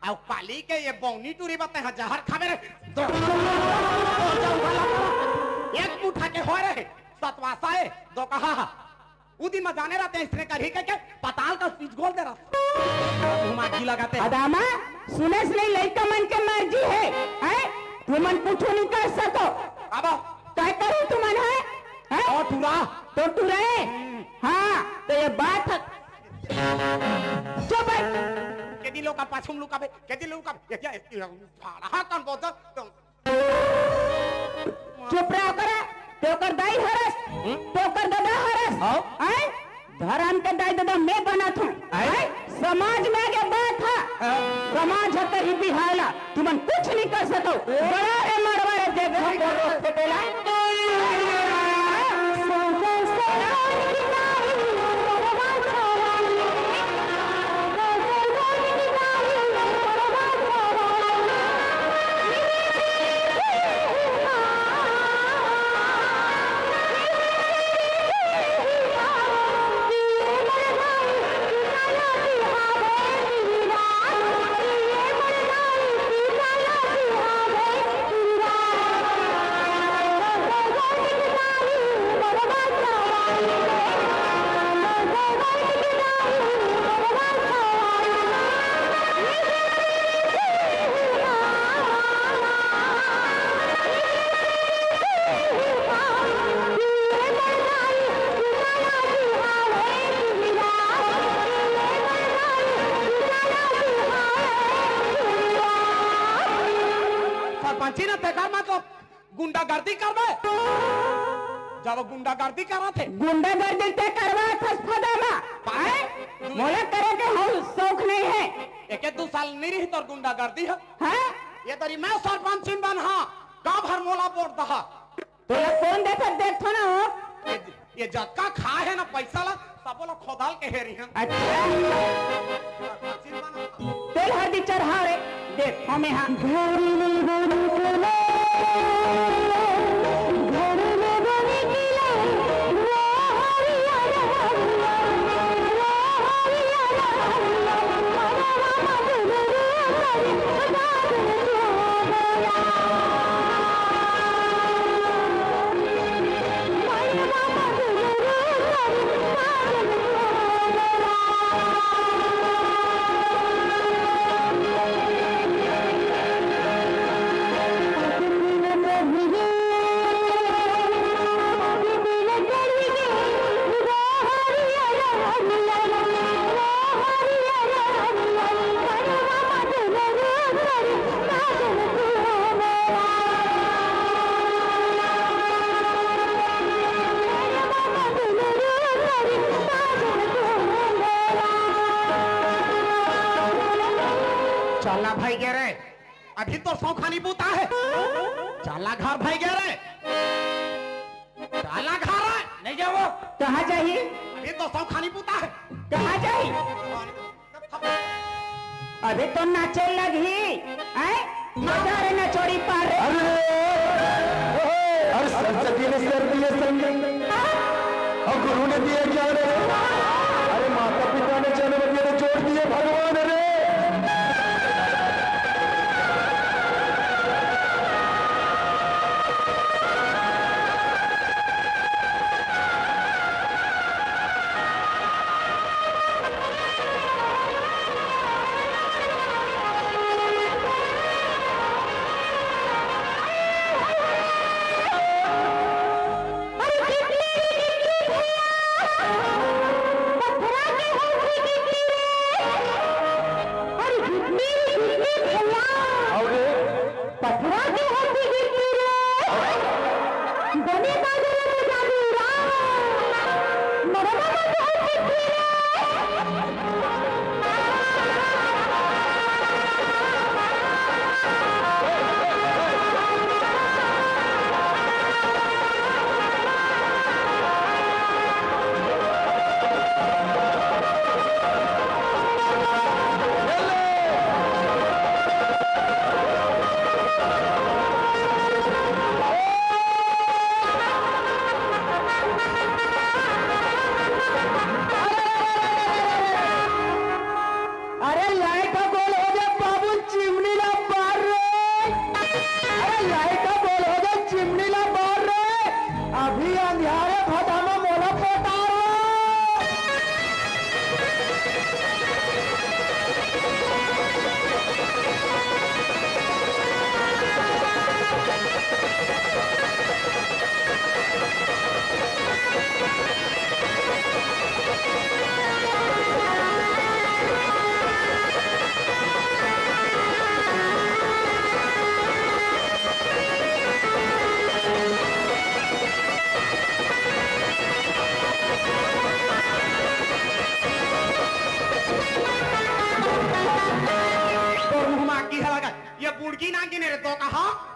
अब पाली के ये बौनी टूरी बते हाँ जहर खा मेरे एक मुठा के हो रहे सतवासा है दो कहा उदी में जाने रहते हैं इसने करी के पताल का स्विच खोल दे रहा घुमाकी लगाते अदामा सुने से नहीं लड़का मन के मर्जी है तुम मन पूछो नहीं कर सको अब क्या करो तुम मन है और टूरा तो टूरा है हाँ तो ये बात है चुप के दिलों का पाछुम लुका बे के दिलों का ये क्या फाड़ा कौन बोलता चुप रहो करे तोकर दाई हरस तोकर दादा हरस धर्म के दाई दादा मैं बना था समाज में आगे बात है समाज है कहीं भी हाला तुम कुछ नहीं कर सको बड़ा रे मरवा रे देखो से पहला गुंडागर्दी करवे जब गुंडागर्दी करा थे गुंडागर्दी ते करवा फदामा मोला करे के हम शौक नहीं है एक 2 साल नहीं रही तो गुंडागर्दी है हाँ? ये तरी मैं सरपंच बन हाँ गांव भर मोला वोट दहा तो ये कौन देखो ना हो? ये जक्का खा है ना पैसा ला सब लोग खोदाल के हेरी हैं। अच्छा तेल हल्दी चढ़ा रे देख हमें हाँ चाला भाई गे रे अभी तो सौखानी बूता है। चाला घर भाई गे रे चाला घर है नहीं जाओ कहाँ चाहिए? अभी तो सौखानी बूता है। कहाँ चाहिए? अभी तो नाचे लगी नजारे न छोड़ी पार अरे सरस्वती ने सर दिए संग और गुरु ने दिए ज्ञान अरे माता पिता ने जन्म दिए तो जोड़ दिए भगवान रे।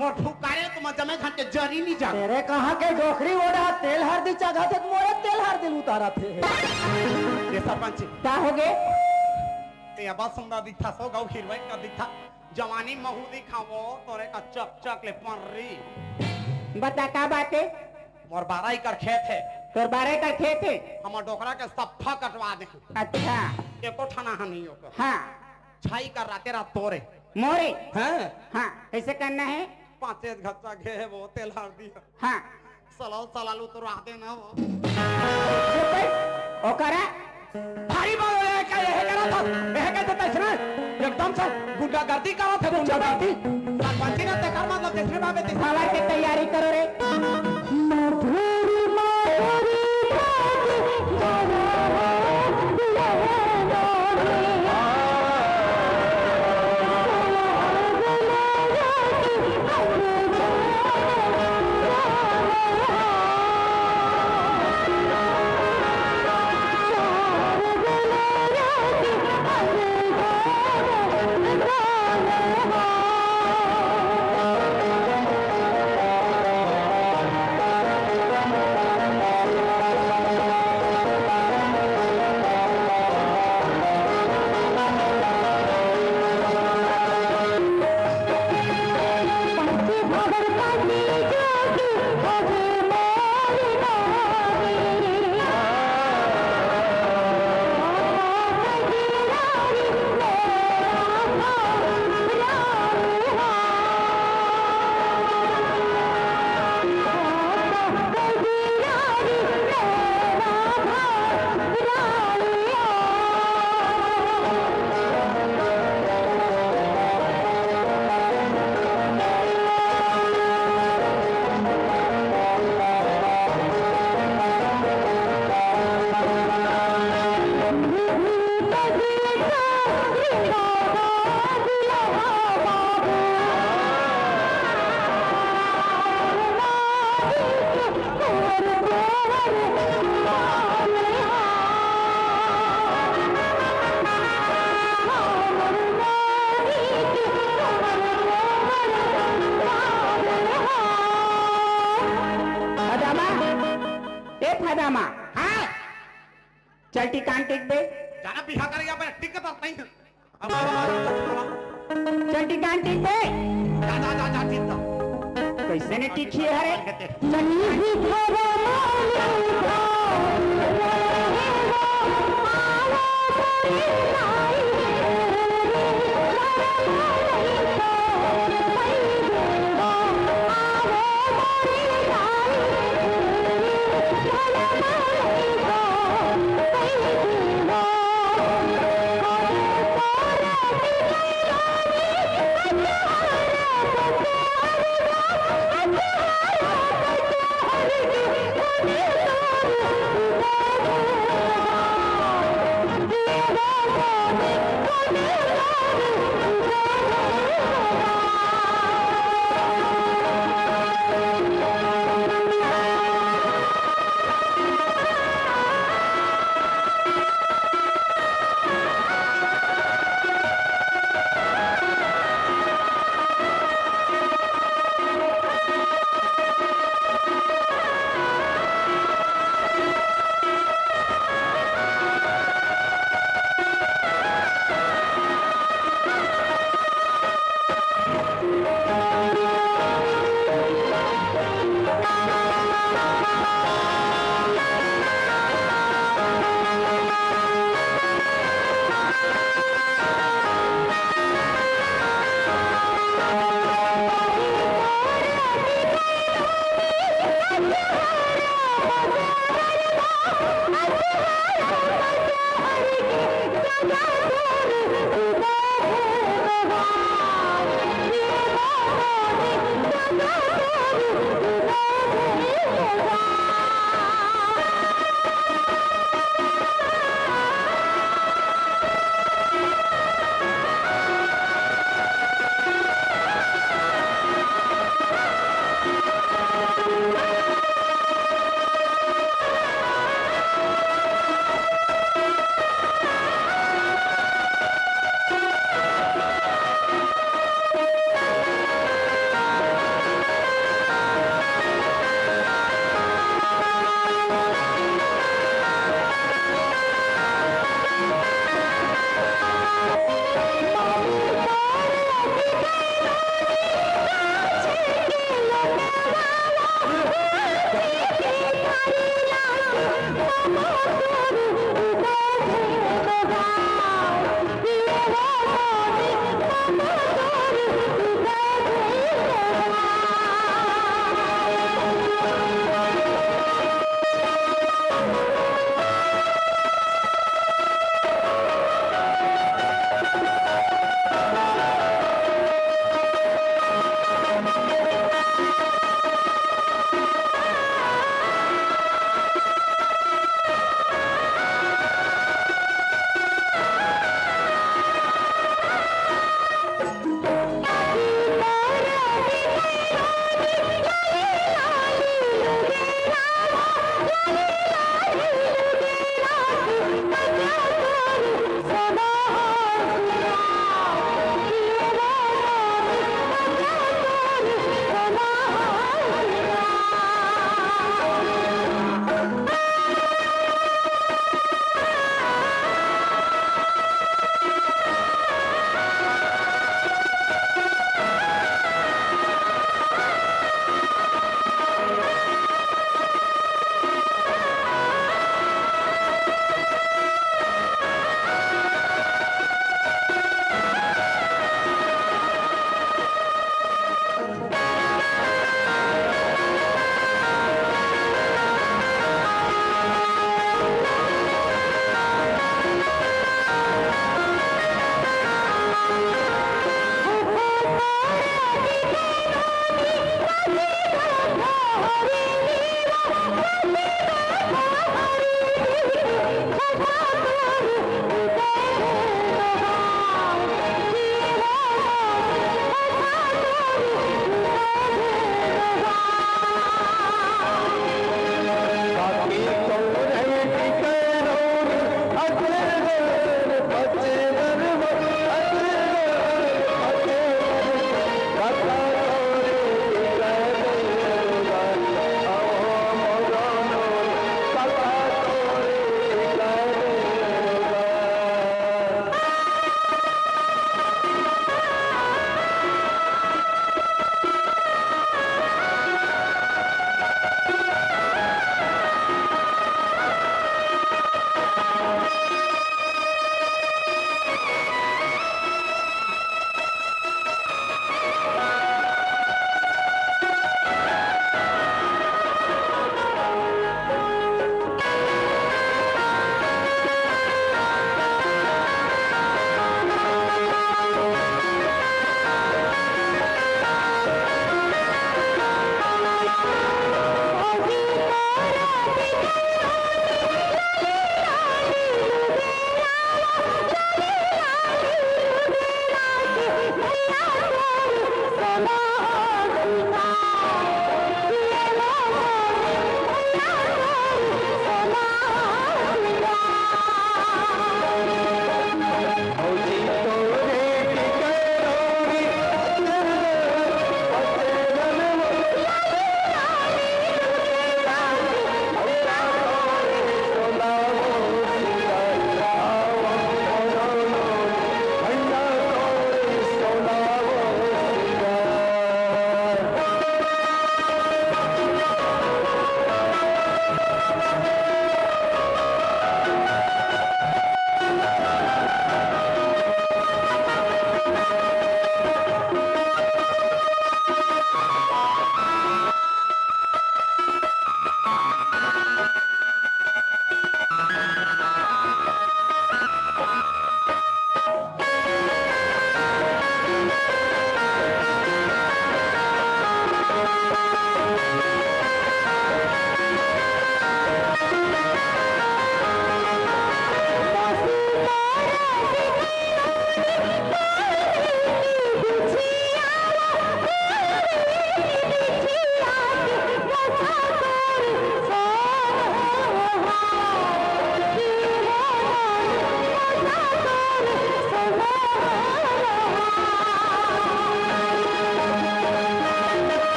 मोर फुकारे तुम जमे घाट के जरी नहीं जा तेरे कहाँ के डोखरी ओढ़ा तेल हर दी जगह थे मोरे तेल हर दिल उतारा थे। ये सरपंच क्या हो गए? ये बात सुंदर दिखा सो गाँव हिरवैन का दिखा जवानी महू दिखावो तोरे का चक चक ले पर्री बता क्या बात है? मोर 12 एकड़ खेत है। तोर 12 एकड़ खेत है? हमार डोकरा के सफा कटवा दे। अच्छा एको ठाना हनी होकर हाँ छाई कर राते रात तोरे मोरे हैं। हाँ कैसे करना है? 5 घच्चा घे वो तेल हर दिया हाँ सलाल सलालू तो राते ना वो ओकरा भारी बात है क्या यह करा था यह कहते तैसरा एकदम से गुंडागर्दी करा थे गुंडागर्दी सरपंच ने ते कर मतलब तीसरे बाबे खावा की तैयारी करो रे। अब बिहा कर या पर टिक तो नहीं अब चड्डी कांटी पे जा जा जा जा ठीक तो कैसे ने टिकी है रे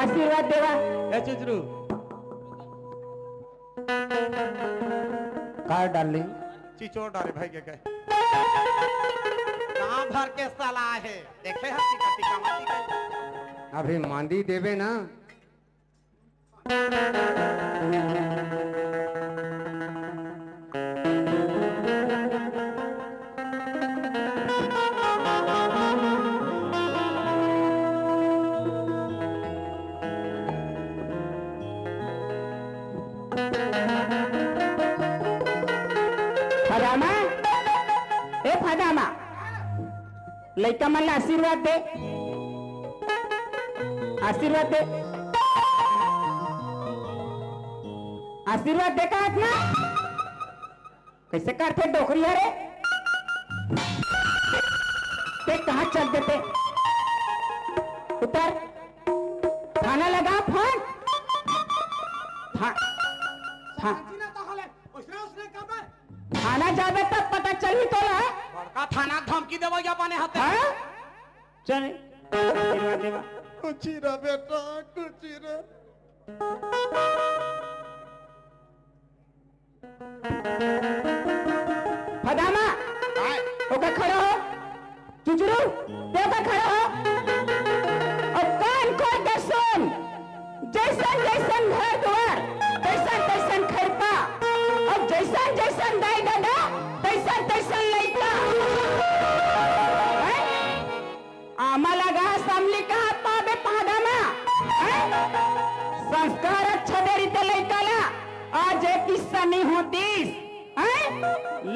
आशीर्वाद देवा। ए चुचरू कार डार्लिंग चिचोड़ डाले भाई के कहे गांव भर के साला है देखे हंसी का टीका माटी का अभी मांदी देवे ना। फदामा, ए फदामा, लइका मन ला आशीर्वाद दे, आशीर्वाद दे, आशीर्वाद दे का ना कैसे करते डोकरी हरे ते कहाँ चल देते उतर थाना लगा फोन थाना जावे तब पता चली तो ला बड़का थाना धमकी देवा या बने हाथे हाँ चल आशीर्वाद देवा कुचीरा बेटा कुचीरा फदामा होकर खड़ा हो चुचरू होकर खड़ा हो और कान खोल के सुन जैसन जैसन घर द्वार तैसन तैसन खरपा और जैसन जैसन दाई दादा तैसन तैसन लइका आमा लगा सामली कहा पाबे फदामा संस्कार अच्छा देरी ते लइकाला आज एक किस्सा नहीं होतीस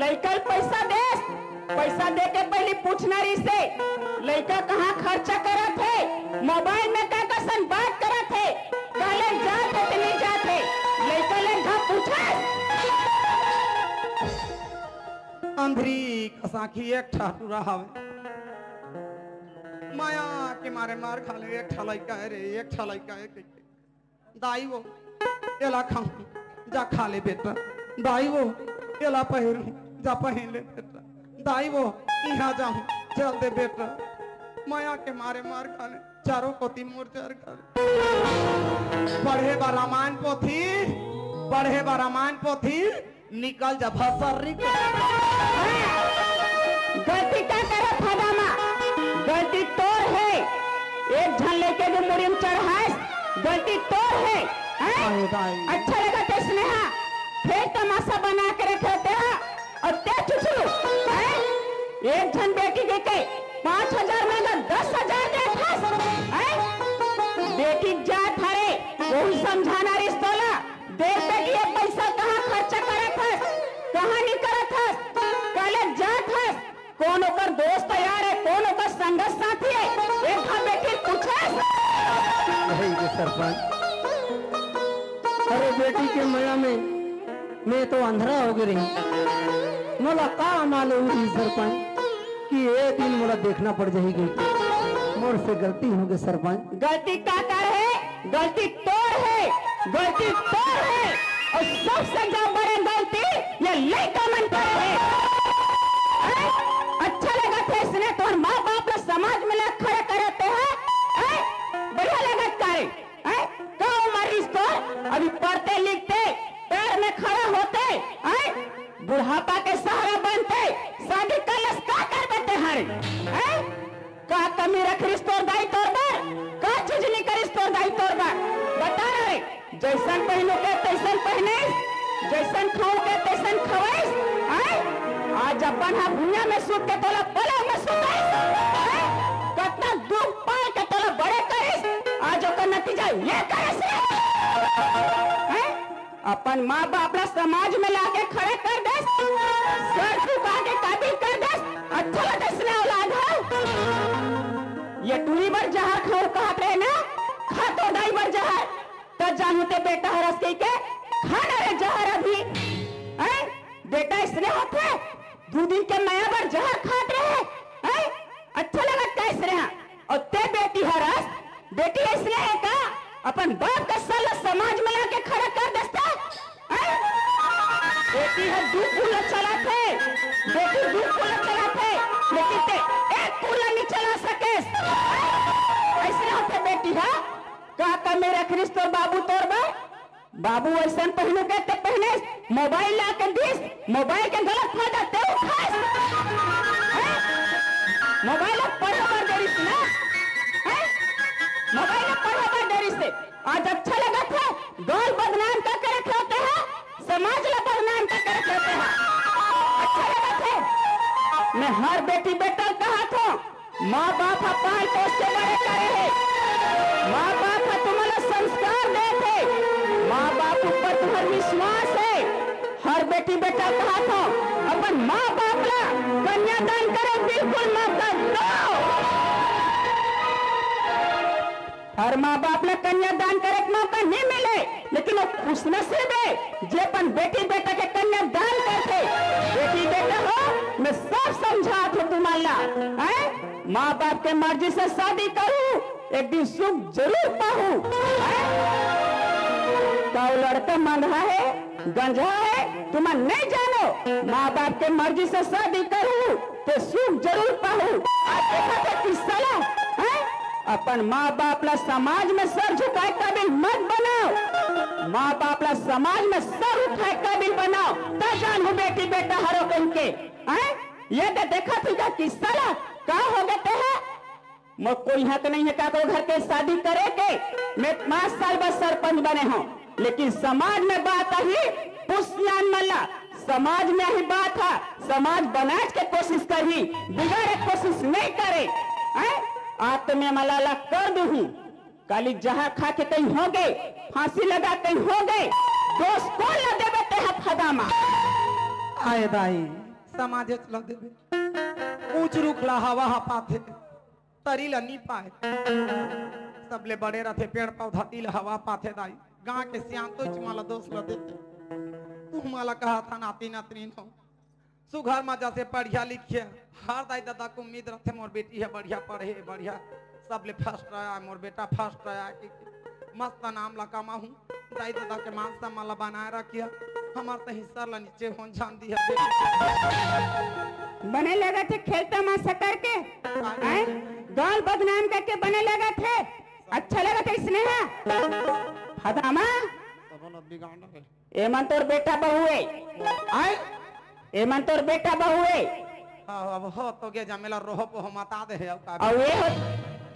लइकल पैसा दे के पहले पूछना रही से लइका कहाँ खर्चा करत है मोबाइल में का कसन बात करत है काले जाते ते नहीं जाते लइका ले घा पूछा अंधरी कसाखी एक ठाकुरा हवे माया के मारे मार खा ले एक ठलाई का है रे एक ठलाई का है दाई वो एला खाऊं जा खा ले बेटा दाई वो एला पहिर जा पहन ले बेटा दाई वो यहाँ जाऊं चल दे बेटा माया के मारे मार खा ले चारों पोती मोर्चार खा ले पढ़े बा रामायण पोथी निकल जा भसरी गलती क्या करे फदामा गलती तोर है एक झन लेके जो मुरीम चढ़ाए गलती तोर है अच्छा लगा ते स्नेहा फिर तमाशा बना के रखे और ते चुचू एक झन बेटी के 5,000 में 10,000 दे बेटी जात हरे वही समझाना रिश्तोला देख पे ये पैसा कहाँ खर्चा करत है कहाँ नहीं करत है काले जात है कौन ओकर दोस्त यार है कौन ओकर संगत साथी है एक घर बेटी पूछे नहीं सरपंच अरे बेटी के माया में मैं तो अंधरा हो गई मोला का मालूम हुई सरपंच कि एक दिन मोला देखना पड़ जाएगी मोर से गलती हो गई सरपंच गलती का कर है गलती तोर है गलती तोर है और सबसे ज्यादा बड़ी गलती ये लड़का मन पर है अच्छा लगा था इसने तो माँ बाप लोग समाज में खड़े करते हैं बढ़िया अभी पढ़ते लिखते पैर में खड़े होते हैं, बुढ़ापा के सहारा बनते, शादी कलश का कर देते हर का कमी रख रिश्तों दाई तोड़ बार का चीज नहीं कर रिश्तों दाई तोड़ बार बता रहे जैसन पहनो के तैसन पहने, जैसन खाओ के तैसन खवाइस। आज अपन हा भुइया में सूत के तोला पला में सुताइस, कितना दुख पाल के तोला बड़े करिस, आज ओकर नतीजा ये करिस। अपन माँ बाप ला समाज में लाके खड़े कर दे, सर झुका के काबिल कर दे, अच्छा लगता इसने औलाद है। ये टूरी बर जहर खाओ कहते हैं ना, खा तो दाई बर जहर तो जानते बेटा हरस के खाना रे जहर अभी बेटा इसने होते 2 दिन के नया बर जहर खाते रहे, अच्छा लगता है इसने। और ते बेटी हरस बेटी इसने है का अपन बाप का साला समाज में लाके खड़ा कर देता, बेटी है 2 कूलर चलाते, बेटी 2 कूलर चलाते, लेकिन ते 1 कूलर नहीं चला सके, ऐसे होते बेटी है का मेरा ख्रिस्त और बाबू तोड़ बाबू ऐसा पहनू के ते पहने मोबाइल ला के दिस, मोबाइल के गलत फायदा ते उठाए, मोबाइल पढ़ो देरी से ना, मोबाइल पढ़ो देरी से। आज अच्छा लगा था गाल बदनाम करके रखे होते हैं, समाज ला बदनाम करके रखे होते हैं, अच्छा लगा थे। मैं हर बेटी बेटा कहा था माँ बाप पाल पोस के बड़े करे है, माँ बाप तुम्हारा संस्कार दे थे, माँ बाप ऊपर तुम्हारा विश्वास है। हर बेटी बेटा कहा था अपन माँ बाप ला कन्यादान करे, बिल्कुल मत दो। हर माँ बाप ने कन्यादान करे का मौका नहीं मिले, लेकिन वो खुशनसीब है जे अपन बेटी बेटा के कन्यादान करते। बेटी बेटा हो मैं सब समझा था तुम्हारा, माँ बाप के मर्जी से शादी करूं, एक दिन सुख जरूर पाऊं। तो लड़का मंधा है गंजा है तुम नहीं जानो, माँ बाप के मर्जी से शादी करूं तो सुख जरूर पाऊं। किस्सा अपन माँ बाप ला समाज में सर झुकाए काबिल मत बनाओ, माँ बाप ला समाज में सर उठाए काबिल बनाओ, तो जानू बेटी बेटा हरो उनके ये देखा थी क्या किस्सा ला का हो गए हैं। मैं कोई हक नहीं है का को घर के शादी करे के, मैं 5 साल बाद सरपंच बने हूँ, लेकिन समाज में बात आई पुष्यान मल्ला, समाज में ही बात है, समाज बनाने की कोशिश करी, बिगाड़े कोशिश नहीं करे। आज तो मैं मलाला कर दूं, काली जहां खा के कहीं हो गए, फांसी लगा कहीं हो गए, दोस्त कौन ला देवे ते है फदामा आए दाई समाजे चला देवे ऊंच रुख ला हवा पाथे तरी ला नी पाए, सबले बड़े रहते पेड़ पौधा तिल हवा पाथे दाई, गांव के सियान तो माला दोस्त ला देते। तू माला कहा था नाती नातनी हो सुघर में जैसे पढ़िया लिखिए, हर दाई दादा को उम्मीद रखे मोर बेटी है बढ़िया पढ़े बढ़िया सबले फर्स्ट आया, मोर बेटा फर्स्ट आया कि मस्त नाम ला कमा हूँ, दाई दादा के मान सम्मान ला बनाए रखिया, हमार तो हिस्सा ला नीचे होन जान दिया बने लगा थे खेलता मासा करके, गाल बदनाम करके बने लगा थे, अच्छा लगा था इसने फदामा एमन तोर बेटा बहू है, एमन तोर बेटा बहू है, अब हो तो गया जमेला रोह पो हम बता दे है अब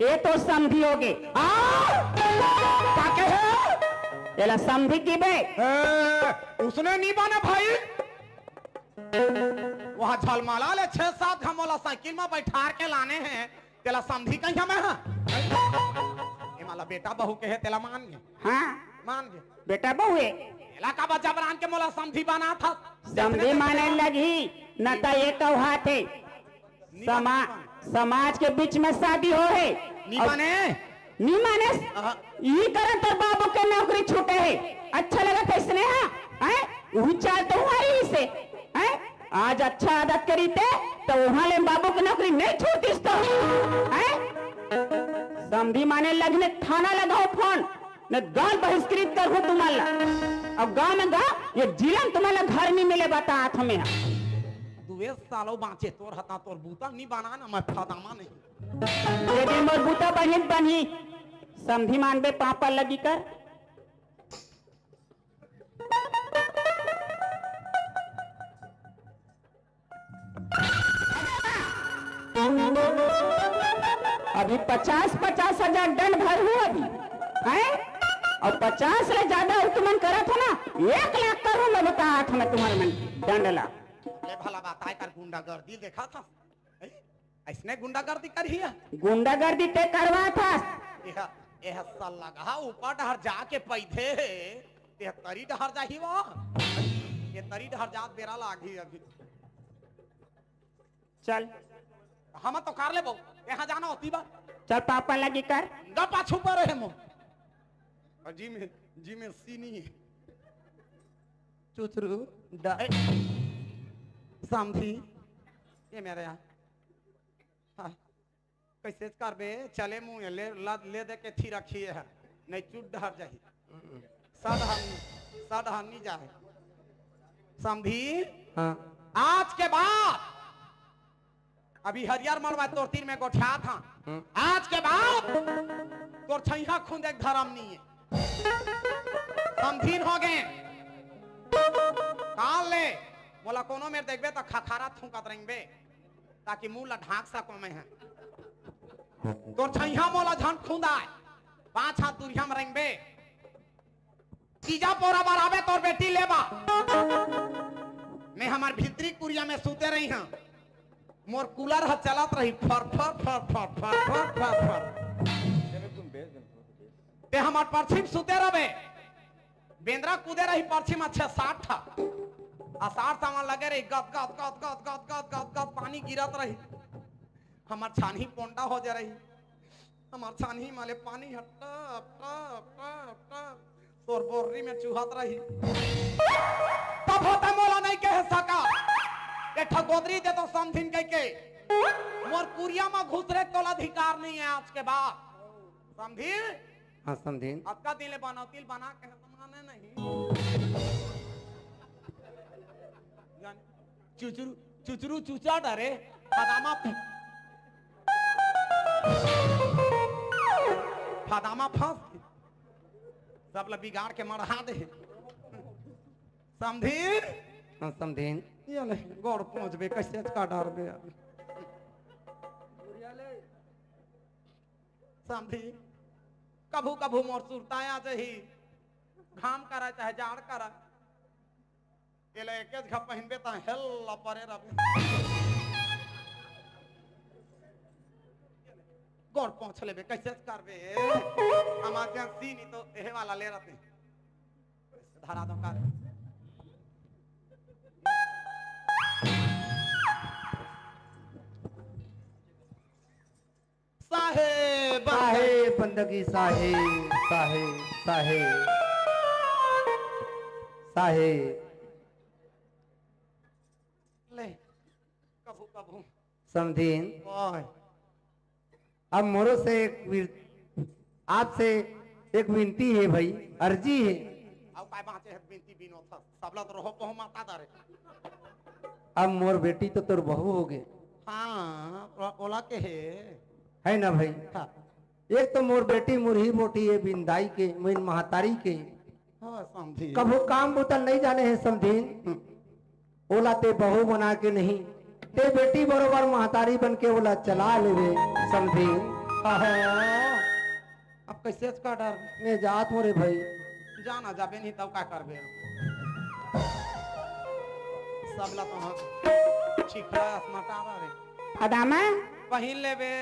ये तो समझी होगे काके है तेला समझी की बे उसने नहीं बना भाई, वहाँ झलमाला ले 6-7 हमला साइकिल में बैठा के लाने हैं, तेला समझी कहीं हमें है ये माला बेटा बहू के है तेला मान गए, हाँ मान गए बेटा बहू है, तेला का बच्चा बना के मोला समझी बना था, समझी माने लगी न तो ये कहा थे समाज के बीच में शादी हो है नी माने ये करे तो बाबू के नौकरी छूटे है, अच्छा लगा था इसने वही चाल तो हुआ ही से आज अच्छा आदत करी थे तो वहां ले बाबू की नौकरी नहीं छूटी तो समझी माने लगने थाना लगाओ फोन न गांव बहिष्कृत कर हूँ तुम्हारा, अब गांव में गांव ये जिलन तुम्हारा घर नहीं मिले बता हाथ में 2 सालों बाँचे तोर हता तोर बूता नहीं बना ना मैं फदामा नहीं ये दिन मोर बूता बनी समझी मानबे पापा लगी कर अभी 50,000 दंड भर हुआ अभी हैं? और 50 ले ज्यादा तुमन करा था ना 1 लाख करूँ मैं बता हाथ में तुम्हारे मन दंड ला। ले भला बात आय कर गुंडागर्दी देखा था ऐसने गुंडागर्दी करी है। गुंडागर्दी ते करवा था यह साल लगा ऊपर डहर जाके पैदे ये तरी डहर जाही वो ये तरी डहर जात बेरा लागी अभी। चल हम तो कर ले बो यहाँ जाना होती बा चल पापा लगी कर गा पाछू पर है मो और जी में सीनी चुचरू समझी ये मेरे यहाँ हाँ। कैसे कर बे चले मुँह ले दे के थी रखी है नहीं चुट डहर जाही साधानी जाए समझी। हाँ आज के बाद अभी हरियर मरवा तोर तीर में गोठा था आज के बाद तोर छैया खुद एक धर्म नहीं है समझीन हो गए काल ले बोला कोनो में देखबे तो खखारा थूकत रहेंगे ताकि मुंह ला ढाक सको मैं है तोर छैया मोला झन खुदा 5 हाथ दूरिया में रहेंगे चीजा पोरा बराबे तोर बेटी लेबा मैं हमार भीतरी कुरिया में सूते रही हूं मोर कूलर ह चलत रही फर फर फर फर फर फर फर फर ते हमार परछिम सूते रहे बेंद्रा कूदे रही परछिम अच्छे 60 था आ 60 सामान लगे रही गद गद गद गद गद गद गद गद पानी गिरत रही हमार छानी पोंडा हो जा रही हमार छानी माले पानी हट्टा तोर बोरी में चूहत रही तब होता मोला नहीं कह सका ये ठगोदरी दे तो समझिन कह के मोर कुरिया में घुसरे तो अधिकार नहीं है आज के बाद समझी। हाँ समझीन अक्का दिले बनौतिल बना के माने नहीं चुचरू चुचरू चूचा डरे फादामा फंस सब ला बिगाड़ के मरहा दे समझी। हाँ समझीन ये ले गौर पहुंचबे कैसे का डर बे समझी। कभू कभू मोर सुरताया जही घाम करा चाहे जाड़ करा ये ले एक झप पहनबे त हेल परे रबे गौर पहुंच लेबे कैसे करबे इमरजेंसी नहीं तो एहे वाला ले रहते धरा दो कर साहेब साहेब बंदगी साहेब साहेब साहेब साहेब ले कभू कभू समझीन ओए अब मोरो से आपसे एक विनती है भाई अर्जी है अब काय बाचे है बिनती बिनो था सबला तो रहो पहो माता दारे अब मोर बेटी तो तोर बहू हो गए हां ओला के है ना भाई। हां एक तो मोर बेटी मुरही बोटी है बिंदाई के मेन महातारी के हां समझी कभू काम बुतल नहीं जाने हैं समझीन ओला ते बहू बना के नहीं ते बेटी बरोबर महतारी बन के ओला चला लेवे समझीन। अब कैसे का डर मैं जात मोरे भाई जाना जाबे नहीं तब का करबे सबला तो हम छिखरा असमटावा रे फदामा पहिन लेबे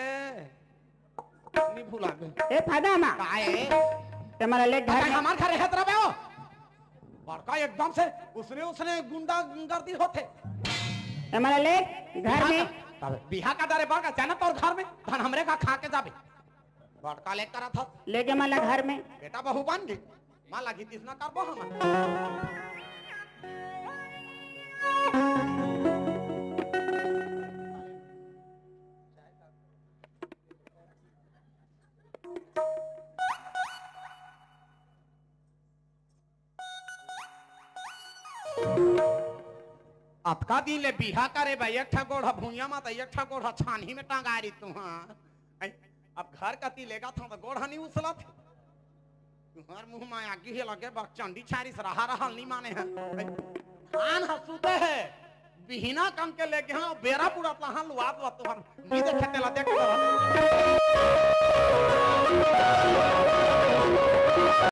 नहीं भूलाबे ए फदामा काए तुम्हारा ले घर में हमार घर रहत रहे हो बड़का एकदम से उसने गुंडा गर्दी होते तुम्हारा ले घर में बिहा का दरे बड़का जानत और घर में धन हमरे का खा के जाबे बड़का ले करा था लेके माला घर में बेटा बहू बन गई माला की तीसना करबो हम अतका दिन ले बिहा करे भाई एक ठा गोढ़ा भूया मत एक ठा गोढ़ा छानी में टांगा रही तू हाँ अब घर कती लेगा था तो गोढ़ा नहीं उसला थे तुम्हार मुंह में आगे ही लगे चंडी छारी से रहा नहीं माने हैं खान हंसूते है बिहिना काम के लेके हाँ बेरा पूरा हाँ लुआ तुहार नी देखे तेला देख